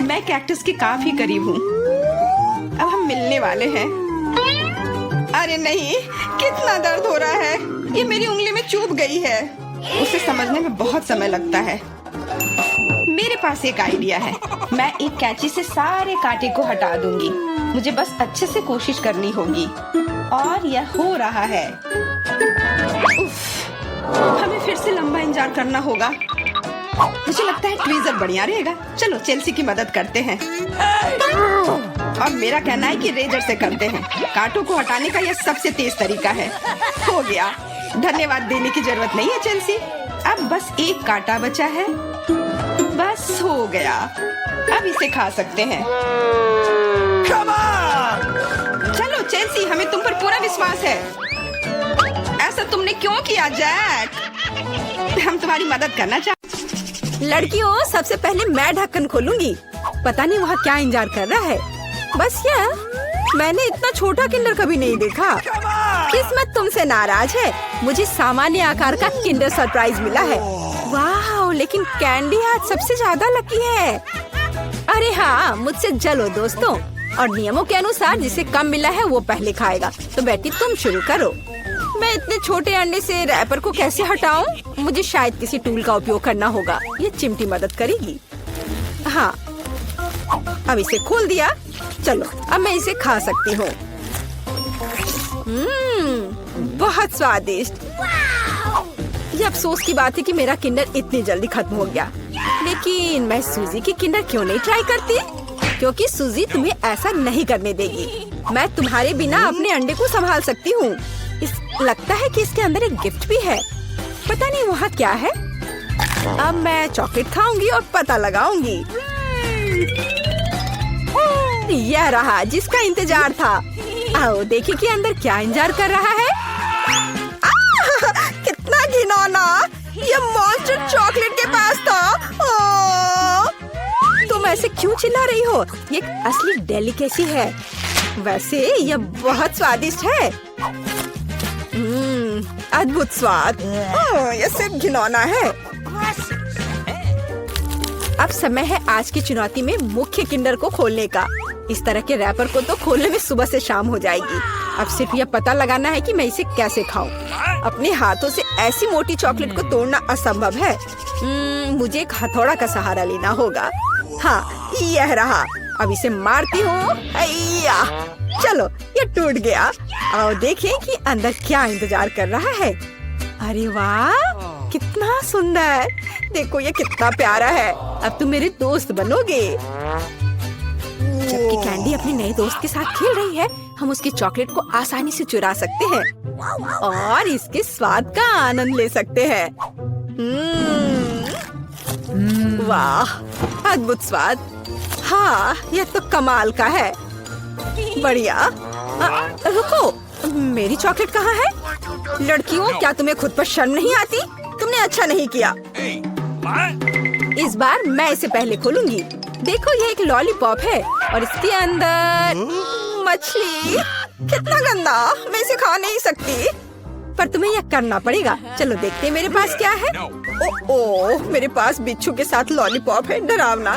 मैं कैक्टस के काफी करीब हूँ। अब हम मिलने वाले हैं। अरे नहीं, कितना दर्द हो रहा है। ये मेरी उंगली में चुभ गई है। उसे समझने में बहुत समय लगता है। मेरे पास एक आइडिया है। मैं एक कैंची से सारे कांटे को हटा दूंगी। मुझे बस अच्छे से कोशिश करनी होगी। और यह हो रहा है। उफ, हमें फिर से लंबा इंतजार करना होगा। मुझे लगता है ट्वीजर बढ़िया रहेगा। चलो चेल्सी की मदद करते हैं। और मेरा कहना है कि रेजर से करते हैं। कांटों को हटाने का यह सबसे तेज तरीका है। हो गया। धन्यवाद देने की जरूरत नहीं है चेल्सी। अब बस एक कांटा बचा है। बस हो गया। अब इसे खा सकते हैं।
Come on!
चलो चेल्सी, हमें तुम पर पूरा विश्वास है। ऐसा तुमने क्यों किया जैक? हम तुम्हारी मदद करना चाहते। लड़कियों, सबसे पहले मैं ढक्कन खोलूंगी। पता नहीं वहाँ क्या इंतजार कर रहा है। बस यह, मैंने इतना छोटा किंडर कभी नहीं देखा। किस्मत तुमसे नाराज है। मुझे सामान्य आकार का किंडर सरप्राइज मिला है। वाह, लेकिन कैंडी आज सबसे ज्यादा लकी है। अरे हाँ, मुझसे जलो दोस्तों। और नियमों के अनुसार जिसे कम मिला है वो पहले खाएगा। तो बेटी तुम शुरू करो। मैं इतने छोटे अंडे से रैपर को कैसे हटाऊं? मुझे शायद किसी टूल का उपयोग करना होगा। ये चिमटी मदद करेगी। हाँ, अब इसे खोल दिया। चलो, अब मैं इसे खा सकती हूँ। बहुत स्वादिष्ट। ये अफसोस की बात है कि मेरा किंडर इतनी जल्दी खत्म हो गया। लेकिन मैं सूजी की किंडर क्यों नहीं ट्राई करती? क्योंकि सूजी तुम्हें ऐसा नहीं करने देगी। मैं तुम्हारे बिना अपने अंडे को संभाल सकती हूँ। लगता है कि इसके अंदर एक गिफ्ट भी है। पता नहीं वहाँ क्या है। अब मैं चॉकलेट खाऊंगी और पता लगाऊंगी। यह रहा जिसका इंतजार था। आओ देखिए कि अंदर क्या इंतजार कर रहा है। कितना घिनौना। यह मॉन्स्टर चॉकलेट के पास था। तुम ऐसे क्यों चिल्ला रही हो? ये असली डेलिकेसी है। वैसे यह बहुत स्वादिष्ट है। अद्भुत स्वाद। यह सिर्फ घिनौना है। अब समय है आज की चुनौती में मुख्य किंडर को खोलने का। इस तरह के रैपर को तो खोलने में सुबह से शाम हो जाएगी। अब सिर्फ यह पता लगाना है कि मैं इसे कैसे खाऊं। अपने हाथों से ऐसी मोटी चॉकलेट को तोड़ना असंभव है। मुझे एक हथौड़ा का सहारा लेना होगा। हाँ, यह रहा। अब इसे मारती हूँ। चलो, ये टूट गया। आओ देखें कि अंदर क्या इंतजार कर रहा है। अरे वाह, कितना सुंदर। देखो ये कितना प्यारा है। अब तुम मेरे दोस्त बनोगे। जबकि कैंडी अपने नए दोस्त के साथ खेल रही है, हम उसकी चॉकलेट को आसानी से चुरा सकते हैं और इसके स्वाद का आनंद ले सकते हैं। वाह, अद्भुत स्वाद। हाँ, यह तो कमाल का है। बढ़िया। रुको, मेरी चॉकलेट कहाँ है? लड़कियों, क्या तुम्हें खुद पर शर्म नहीं आती? तुमने अच्छा नहीं किया। इस बार मैं इसे पहले खोलूंगी। देखो ये एक लॉलीपॉप है और इसके अंदर मछली। कितना गंदा, मैं इसे खा नहीं सकती। पर तुम्हें यह करना पड़ेगा। चलो देखते हैं मेरे पास क्या है। ओह, मेरे पास बिच्छू के साथ लॉलीपॉप है। डरावना।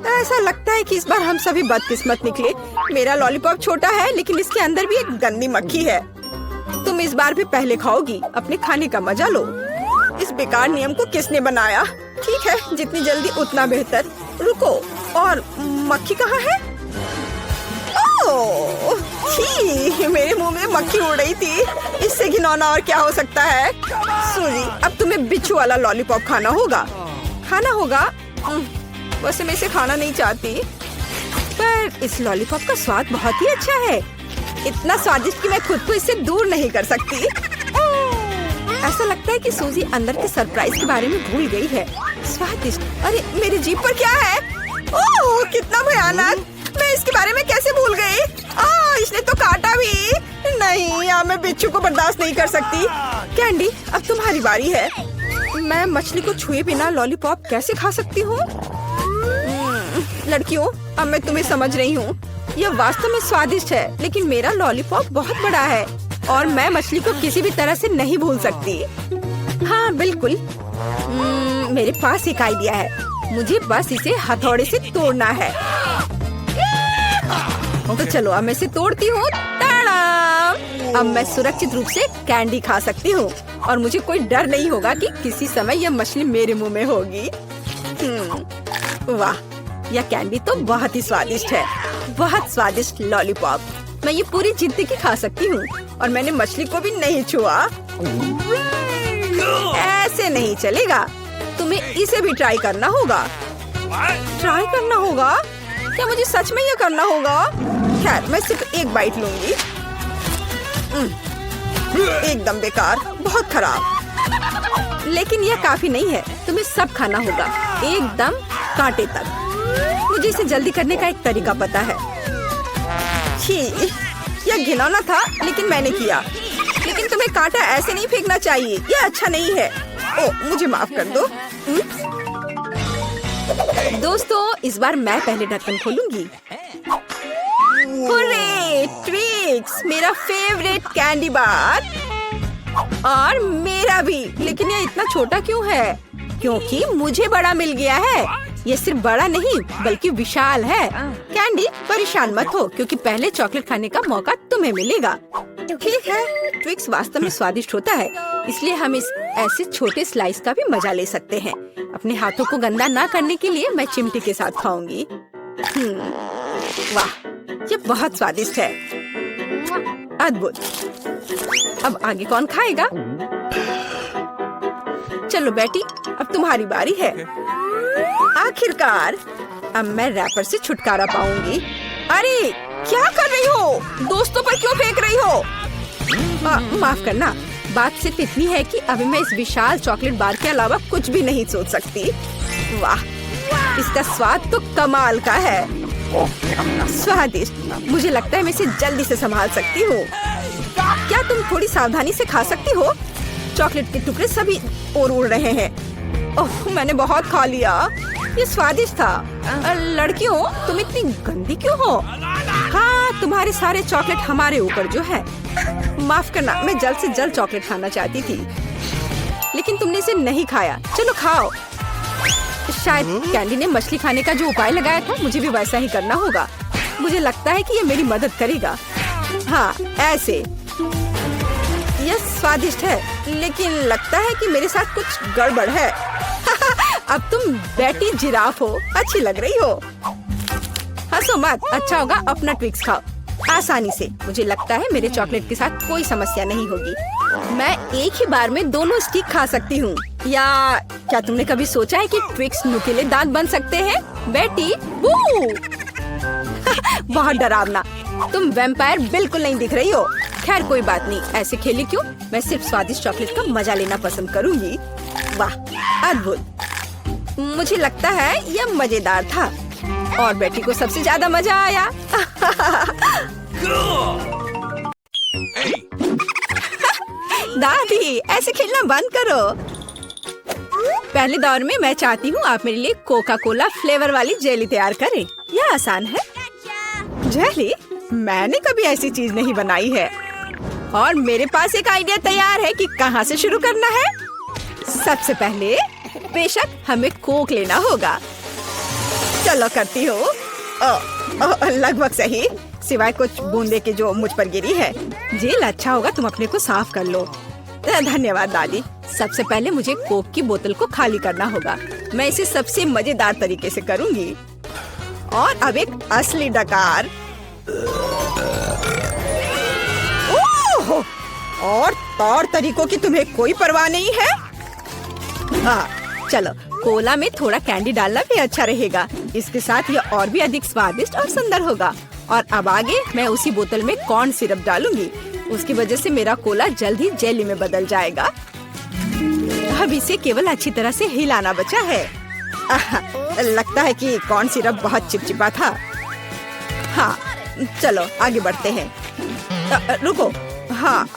ऐसा लगता है कि इस बार हम सभी बदकिस्मत निकले। मेरा लॉलीपॉप छोटा है लेकिन इसके अंदर भी एक गंदी मक्खी है। तुम इस बार भी पहले खाओगी। अपने खाने का मजा लो। इस बेकार नियम को किसने बनाया? ठीक है, जितनी जल्दी उतना बेहतर। रुको, और मक्खी कहाँ है? ओह, छी, मेरे मुंह में मक्खी उड़ रही थी। इससे घिनौना और क्या हो सकता है? सूजी, अब तुम्हें बिच्छू वाला लॉलीपॉप खाना होगा। वैसे मैं इसे खाना नहीं चाहती, पर इस लॉलीपॉप का स्वाद बहुत ही अच्छा है। इतना स्वादिष्ट कि मैं खुद को इससे दूर नहीं कर सकती। ऐसा लगता है कि सूजी अंदर के सरप्राइज के बारे में भूल गई है। स्वादिष्ट। अरे मेरी जीभ पर क्या है? ओह, कितना भयानक। मैं इसके बारे में कैसे भूल गई? इसने तो काटा भी। नहीं, अब मैं बिच्छू को बर्दाश्त नहीं कर सकती। कैंडी, अब तुम्हारी बारी है। मैं मछली को छुए बिना लॉलीपॉप कैसे खा सकती हूँ? लड़कियों, अब मैं तुम्हें समझ रही हूँ। यह वास्तव में स्वादिष्ट है, लेकिन मेरा लॉलीपॉप बहुत बड़ा है और मैं मछली को किसी भी तरह से नहीं भूल सकती। हाँ बिल्कुल। मेरे पास एक आइडिया है। मुझे बस इसे हथौड़े से तोड़ना है। तो चलो, अब मैं इसे तोड़ती हूँ। अब मैं सुरक्षित रूप से कैंडी खा सकती हूँ और मुझे कोई डर नहीं होगा कि किसी समय यह मछली मेरे मुंह में होगी। वाह, यह कैंडी तो बहुत ही स्वादिष्ट है। बहुत स्वादिष्ट लॉलीपॉप। मैं ये पूरी जिंदगी खा सकती हूँ और मैंने मछली को भी नहीं छुआ। ऐसे नहीं चलेगा। तुम्हें इसे भी ट्राई करना होगा। ट्राई करना होगा? क्या मुझे सच में ये करना होगा? खैर, मैं सिर्फ एक बाइट लूंगी। एकदम बेकार, बहुत खराब। लेकिन यह काफी नहीं है। तुम्हें सब खाना होगा, एकदम कांटे तक। मुझे इसे जल्दी करने का एक तरीका पता है। छी, यह घिनौना था, लेकिन मैंने किया। लेकिन तुम्हें कांटा ऐसे नहीं फेंकना चाहिए। यह अच्छा नहीं है। ओह, मुझे माफ कर दो। दोस्तों, इस बार मैं पहले ढक्कन खोलूंगी। हुर्रे, ट्विक्स, मेरा फेवरेट कैंडी बार। और मेरा भी। लेकिन ये इतना छोटा क्यों है? क्योंकि मुझे बड़ा मिल गया है। ये सिर्फ बड़ा नहीं बल्कि विशाल है। कैंडी, परेशान मत हो, क्योंकि पहले चॉकलेट खाने का मौका तुम्हें मिलेगा। ठीक है, ट्विक्स वास्तव में स्वादिष्ट होता है, इसलिए हम इस ऐसे छोटे स्लाइस का भी मजा ले सकते हैं। अपने हाथों को गंदा ना करने के लिए मैं चिमटी के साथ खाऊंगी। वाह, ये बहुत स्वादिष्ट है। अद्भुत। अब आगे कौन खाएगा? चलो बेटी, अब तुम्हारी बारी है। आखिरकार अब मैं रैपर से छुटकारा पाऊंगी। अरे क्या कर रही हो? दोस्तों पर क्यों फेंक रही हो? माफ करना, बात सिर्फ इतनी है कि अभी मैं इस विशाल चॉकलेट बार के अलावा कुछ भी नहीं सोच सकती। वाह, इसका स्वाद तो कमाल का है। स्वादिष्ट। मुझे लगता है मैं इसे जल्दी से संभाल सकती हूँ। क्या तुम थोड़ी सावधानी से खा सकती हो? चॉकलेट के टुकड़े सभी और उड़ रहे हैं। ओह, मैंने बहुत खा लिया। ये स्वादिष्ट था। लड़कियों, तुम इतनी गंदी क्यों हो? हाँ, तुम्हारे सारे चॉकलेट हमारे ऊपर जो है। माफ करना, मैं जल्द से जल्द चॉकलेट खाना चाहती थी, लेकिन तुमने इसे नहीं खाया। चलो खाओ। शायद कैंडी ने मछली खाने का जो उपाय लगाया था, मुझे भी वैसा ही करना होगा। मुझे लगता है कि ये मेरी मदद करेगा। हाँ, ऐसे। यह स्वादिष्ट है, लेकिन लगता है कि मेरे साथ कुछ गड़बड़ है। अब तुम बेटी जिराफ हो, अच्छी लग रही हो। हंसो मत, अच्छा होगा अपना ट्विक्स खाओ आसानी से। मुझे लगता है मेरे चॉकलेट के साथ कोई समस्या नहीं होगी। मैं एक ही बार में दोनों स्टिक खा सकती हूँ। या क्या तुमने कभी सोचा है कि ट्विक्स नुकीले दांत बन सकते हैं? बेटी, बहुत डरावना। तुम वैम्पायर बिल्कुल नहीं दिख रही हो। खैर कोई बात नहीं, ऐसे खेली क्यों? मैं सिर्फ स्वादिष्ट चॉकलेट का मजा लेना पसंद करूंगी। वाह, अद्भुत। मुझे लगता है यह मजेदार था और बेटी को सबसे ज्यादा मजा आया। दादी, ऐसे खेलना बंद करो। पहले दौर में मैं चाहती हूँ आप मेरे लिए कोका कोला फ्लेवर वाली जेली तैयार करें। यह आसान है। जेली? मैंने कभी ऐसी चीज नहीं बनाई है और मेरे पास एक आइडिया तैयार है कि कहाँ से शुरू करना है। सबसे पहले बेशक हमें कोक लेना होगा। चलो करती हूँ। लगभग सही, सिवाय कुछ बूंदे के जो मुझ पर गिरी है। जेल अच्छा होगा तुम अपने को साफ कर लो। धन्यवाद दादी। सबसे पहले मुझे कोक की बोतल को खाली करना होगा। मैं इसे सबसे मजेदार तरीके से करूंगी। और अब एक असली डकार। ओह! और तौर तरीकों की तुम्हें कोई परवाह नहीं है? चलो, कोला में थोड़ा कैंडी डालना भी अच्छा रहेगा। इसके साथ यह और भी अधिक स्वादिष्ट और सुंदर होगा। और अब आगे मैं उसी बोतल में कॉर्न सिरप डालूंगी। उसकी वजह से मेरा कोला जल्द ही जेली में बदल जाएगा। अब इसे केवल अच्छी तरह से हिलाना बचा है। लगता है कि कॉर्न सिरप बहुत चिपचिपा था। हाँ, चलो आगे बढ़ते हैं। रुको। हाँ,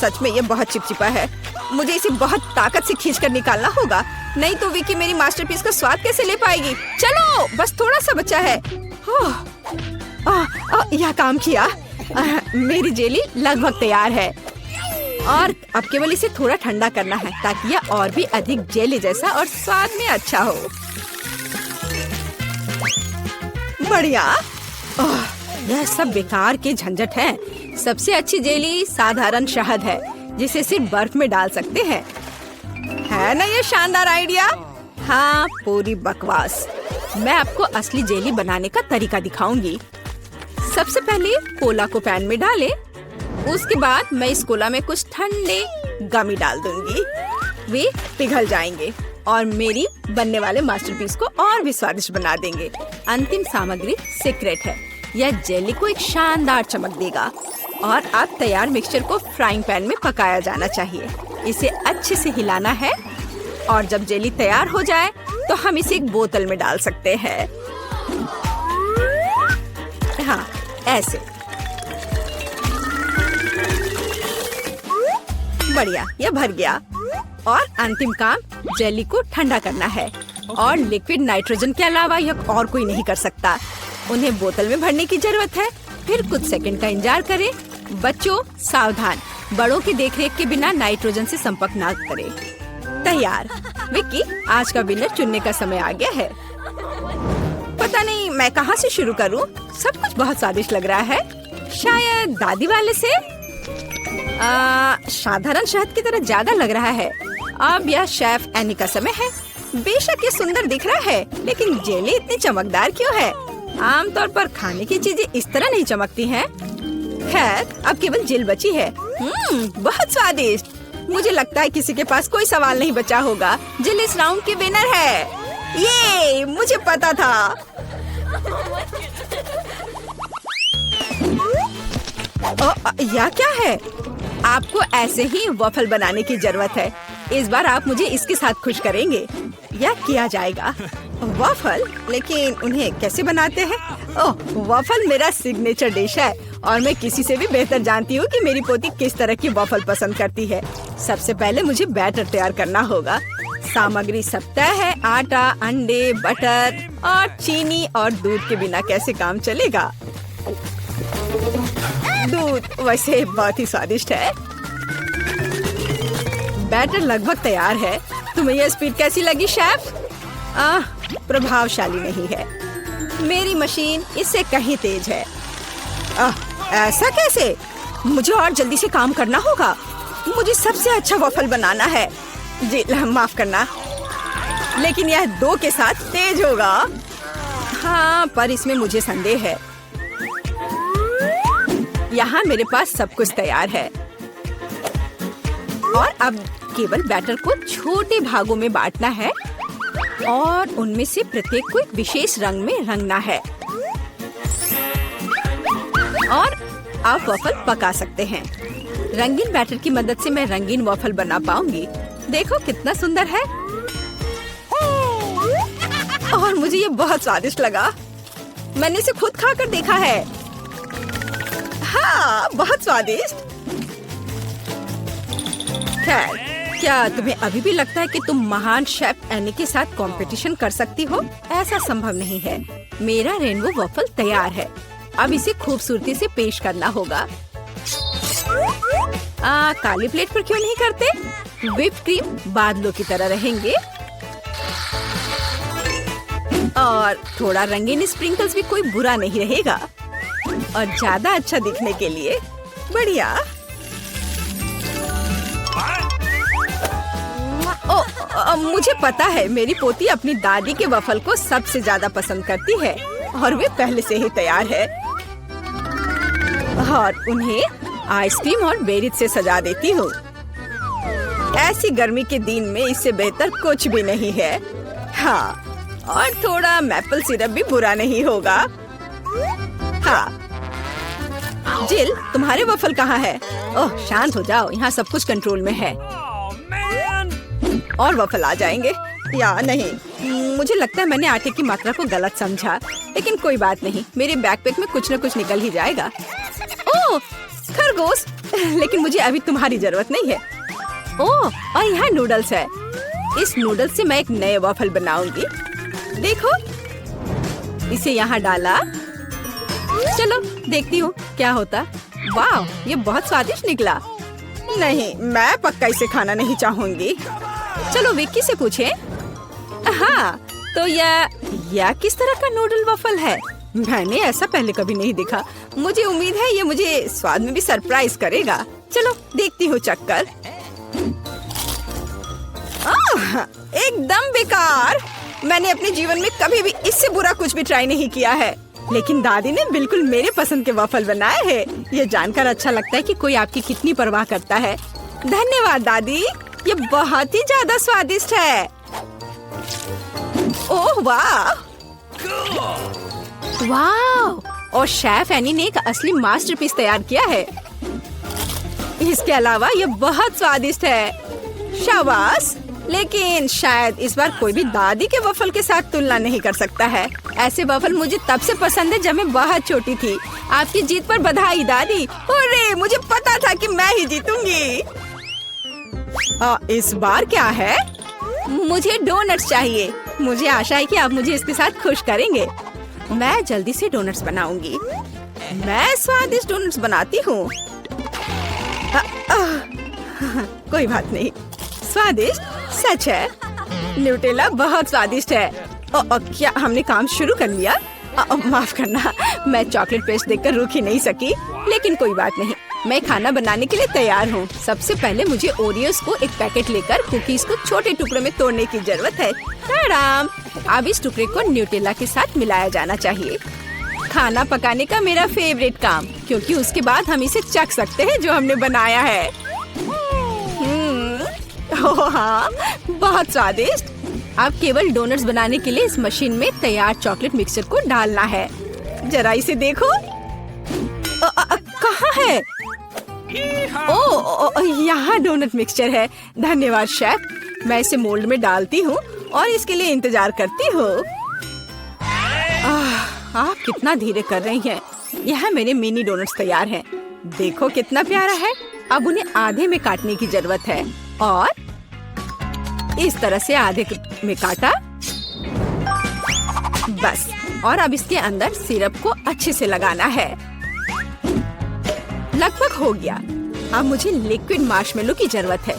सच में ये बहुत चिपचिपा है। मुझे इसे बहुत ताकत से खींचकर निकालना होगा, नहीं तो विकी मेरी मास्टरपीस का स्वाद कैसे ले पाएगी। चलो, बस थोड़ा सा बचा है। यह काम किया। मेरी जेली लगभग तैयार है और अब केवल इसे थोड़ा ठंडा करना है ताकि यह और भी अधिक जेली जैसा और स्वाद में अच्छा हो। बढ़िया। यह सब बेकार के झंझट है। सबसे अच्छी जेली साधारण शहद है जिसे सिर्फ बर्फ में डाल सकते हैं। है ना ये शानदार आइडिया? हाँ, पूरी बकवास। मैं आपको असली जेली बनाने का तरीका दिखाऊंगी। सबसे पहले कोला को पैन में डालें। उसके बाद मैं इस कोला में कुछ ठंडे गमी डाल दूंगी। वे पिघल जाएंगे और मेरी बनने वाले मास्टरपीस को और भी स्वादिष्ट बना देंगे। अंतिम सामग्री सीक्रेट है। यह जेली को एक शानदार चमक देगा। और अब तैयार मिक्सचर को फ्राइंग पैन में पकाया जाना चाहिए। इसे अच्छे से हिलाना है और जब जेली तैयार हो जाए तो हम इसे एक बोतल में डाल सकते हैं। हाँ, ऐसे। बढ़िया, यह भर गया। और अंतिम काम जेली को ठंडा करना है और लिक्विड नाइट्रोजन के अलावा यह और कोई नहीं कर सकता। उन्हें बोतल में भरने की जरूरत है। फिर कुछ सेकंड का इंतजार करें। बच्चों सावधान, बड़ों की देखरेख के बिना नाइट्रोजन से संपर्क ना करें। तैयार। विक्की, आज का विनर चुनने का समय आ गया है। पता नहीं मैं कहाँ से शुरू करूँ। सब कुछ बहुत स्वादिष्ट लग रहा है। शायद दादी वाले से। साधारण शहद की तरह ज्यादा लग रहा है। अब यह शेफ एनी का समय है। बेशक ये सुंदर दिख रहा है, लेकिन जेली इतनी चमकदार क्यों है? आमतौर पर खाने की चीजें इस तरह नहीं चमकती हैं। खैर, अब केवल जेल बची है। बहुत स्वादिष्ट। मुझे लगता है किसी के पास कोई सवाल नहीं बचा होगा। जेल इस राउंड की विनर है। ये मुझे पता था। यह क्या है? आपको ऐसे ही वॉफल बनाने की जरूरत है। इस बार आप मुझे इसके साथ खुश करेंगे। यह किया जाएगा। वॉफल? लेकिन उन्हें कैसे बनाते हैं? ओह, वॉफल मेरा सिग्नेचर डिश है और मैं किसी से भी बेहतर जानती हूँ कि मेरी पोती किस तरह की वॉफल पसंद करती है। सबसे पहले मुझे बैटर तैयार करना होगा। सामग्री सब तय है। आटा, अंडे, बटर और चीनी और दूध के बिना कैसे काम चलेगा? दूध वैसे बहुत ही स्वादिष्ट है। बैटर लगभग तैयार है। तुम्हें यह स्पीड कैसी लगी शेफ? प्रभावशाली नहीं है। मेरी मशीन इससे कहीं तेज है। ऐसा कैसे? मुझे और जल्दी से काम करना होगा। मुझे सबसे अच्छा वॉफल बनाना है। जी माफ करना, लेकिन यह 2 के साथ तेज होगा। हाँ, पर इसमें मुझे संदेह है। यहाँ मेरे पास सब कुछ तैयार है और अब केवल बैटर को छोटे भागों में बांटना है और उनमें से प्रत्येक को एक विशेष रंग में रंगना है। और आप वॉफल पका सकते हैं। रंगीन बैटर की मदद से मैं रंगीन वॉफल बना पाऊंगी। देखो कितना सुंदर है। और मुझे ये बहुत स्वादिष्ट लगा। मैंने इसे खुद खाकर देखा है। हाँ, बहुत स्वादिष्ट। खैर, क्या तुम्हें अभी भी लगता है कि तुम महान शेफ एनी के साथ कंपटीशन कर सकती हो? ऐसा संभव नहीं है। मेरा रेनबो वॉफल तैयार है। अब इसे खूबसूरती से पेश करना होगा। काली प्लेट पर क्यों नहीं करते? व्हिप क्रीम बादलों की तरह रहेंगे और थोड़ा रंगीन स्प्रिंकल्स भी कोई बुरा नहीं रहेगा। और ज्यादा अच्छा दिखने के लिए बढ़िया। मुझे पता है मेरी पोती अपनी दादी के वफल को सबसे ज्यादा पसंद करती है और वे पहले से ही तैयार है। और उन्हें आइसक्रीम और बेरीज से सजा देती हूँ। ऐसी गर्मी के दिन में इससे बेहतर कुछ भी नहीं है। हाँ, और थोड़ा मैपल सिरप भी बुरा नहीं होगा। हाँ, जिल, तुम्हारे वफल कहाँ है? ओह, शांत हो जाओ, यहाँ सब कुछ कंट्रोल में है। और वफल आ जाएंगे या नहीं? मुझे लगता है मैंने आटे की मात्रा को गलत समझा, लेकिन कोई बात नहीं, मेरे बैकपैक में कुछ न कुछ निकल ही जाएगा। ओह, खरगोश, लेकिन मुझे अभी तुम्हारी जरूरत नहीं है। ओह, और यहाँ नूडल्स है। इस नूडल्स से मैं एक नए वफल बनाऊंगी। देखो, इसे यहाँ डाला। चलो देखती हूँ क्या होता। वाह, ये बहुत स्वादिष्ट निकला। नहीं, मैं पक्का इसे खाना नहीं चाहूंगी। चलो विक्की से पूछे। हाँ, तो यह किस तरह का नूडल वफल है? मैंने ऐसा पहले कभी नहीं देखा। मुझे उम्मीद है ये मुझे स्वाद में भी सरप्राइज करेगा। चलो देखती हूँ चक्कर। एकदम बेकार। मैंने अपने जीवन में कभी भी इससे बुरा कुछ भी ट्राई नहीं किया है, लेकिन दादी ने बिल्कुल मेरे पसंद के वफल बनाए हैं। ये जानकर अच्छा लगता है कि कोई आपकी कितनी परवाह करता है। धन्यवाद दादी, ये बहुत ही ज्यादा स्वादिष्ट है। ओह वाह, वाह! और शेफ एनी ने एक असली मास्टरपीस तैयार किया है। इसके अलावा ये बहुत स्वादिष्ट है। शाबाश! लेकिन शायद इस बार कोई भी दादी के वफल के साथ तुलना नहीं कर सकता है। ऐसे वफल मुझे तब से पसंद है जब मैं बहुत छोटी थी। आपकी जीत पर बधाई दादी। अरे, मुझे पता था कि मैं ही जीतूंगी। इस बार क्या है? मुझे डोनट्स चाहिए। मुझे आशा है कि आप मुझे इसके साथ खुश करेंगे। मैं जल्दी से डोनट्स बनाऊंगी। मैं स्वादिष्ट डोनट्स बनाती हूँ। कोई बात नहीं, स्वादिष्ट सच है। न्यूटेला बहुत स्वादिष्ट है। क्या हमने काम शुरू कर लिया? माफ करना, मैं चॉकलेट पेस्ट देखकर रुक ही नहीं सकी। लेकिन कोई बात नहीं, मैं खाना बनाने के लिए तैयार हूँ। सबसे पहले मुझे ओरियोस को एक पैकेट लेकर कुकीज को छोटे टुकड़ों में तोड़ने की जरूरत है। आराम। अब इस टुकड़े को न्यूटेला के साथ मिलाया जाना चाहिए। खाना पकाने का मेरा फेवरेट काम, क्योंकि उसके बाद हम इसे चख सकते हैं जो हमने बनाया है। ओह हाँ, बहुत स्वादिष्ट। अब केवल डोनट्स बनाने के लिए इस मशीन में तैयार चॉकलेट मिक्सचर को डालना है। जरा इसे देखो। कहाँ है? ओह, यहाँ डोनट मिक्सचर है। धन्यवाद शेफ। मैं इसे मोल्ड में डालती हूँ और इसके लिए इंतजार करती हूँ। आप कितना धीरे कर रही हैं। यहाँ मेरे मिनी डोनट्स तैयार हैं। देखो कितना प्यारा है। अब उन्हें आधे में काटने की जरूरत है और इस तरह से आधे में काटा। बस, और अब इसके अंदर सिरप को अच्छे से लगाना है। लगभग हो गया। अब मुझे लिक्विड मार्शमेलो की जरूरत है,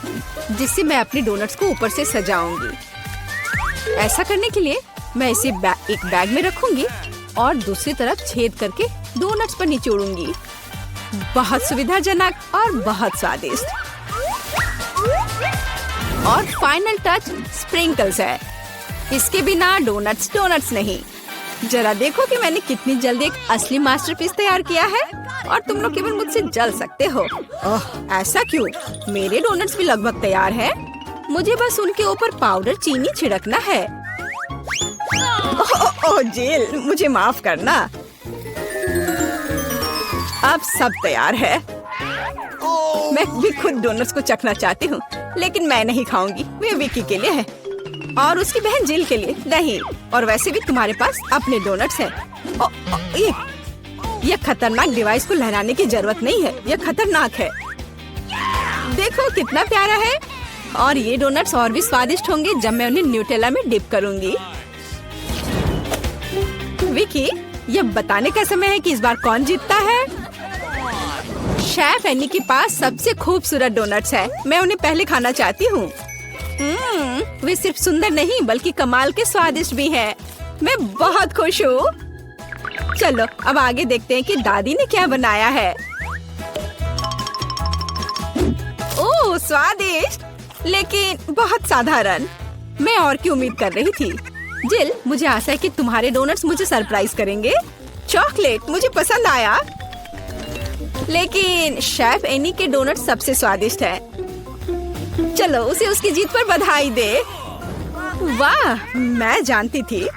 जिससे मैं अपने डोनट्स को ऊपर से सजाऊंगी। ऐसा करने के लिए मैं इसे एक बैग में रखूंगी और दूसरी तरफ छेद करके डोनट्स पर निचोड़ूंगी। बहुत सुविधाजनक और बहुत स्वादिष्ट। और फाइनल टच स्प्रिंकल्स है। इसके बिना डोनट्स डोनट्स नहीं। जरा देखो कि मैंने कितनी जल्दी एक असली मास्टरपीस तैयार किया है और तुम लोग केवल मुझसे जल सकते हो। ओह, ऐसा क्यों? मेरे डोनट्स भी लगभग तैयार हैं। मुझे बस उनके ऊपर पाउडर चीनी छिड़कना है। ओह जिल, मुझे माफ करना। अब सब तैयार है। मैं भी खुद डोनट्स को चखना चाहती हूँ, लेकिन मैं नहीं खाऊंगी। वे विक्की के लिए है और उसकी बहन जिल के लिए नहीं। और वैसे भी तुम्हारे पास अपने डोनट्स हैं। ये खतरनाक डिवाइस को लहराने की जरूरत नहीं है। यह खतरनाक है। देखो कितना प्यारा है। और ये डोनट्स और भी स्वादिष्ट होंगे जब मैं उन्हें न्यूटेला में डिप करूंगी। विकी, ये बताने का समय है कि इस बार कौन जीतता है। शेफ एनी के पास सबसे खूबसूरत डोनट्स है। मैं उन्हें पहले खाना चाहती हूँ। वे सिर्फ सुंदर नहीं बल्कि कमाल के स्वादिष्ट भी हैं। मैं बहुत खुश हूँ। चलो अब आगे देखते हैं कि दादी ने क्या बनाया है। ओह स्वादिष्ट, लेकिन बहुत साधारण। मैं और की उम्मीद कर रही थी। जिल, मुझे आशा है कि तुम्हारे डोनट्स मुझे सरप्राइज करेंगे। चॉकलेट मुझे पसंद आया, लेकिन शेफ एनी के डोनट सबसे स्वादिष्ट है। चलो उसे उसकी जीत पर बधाई दे। वाह, मैं जानती थी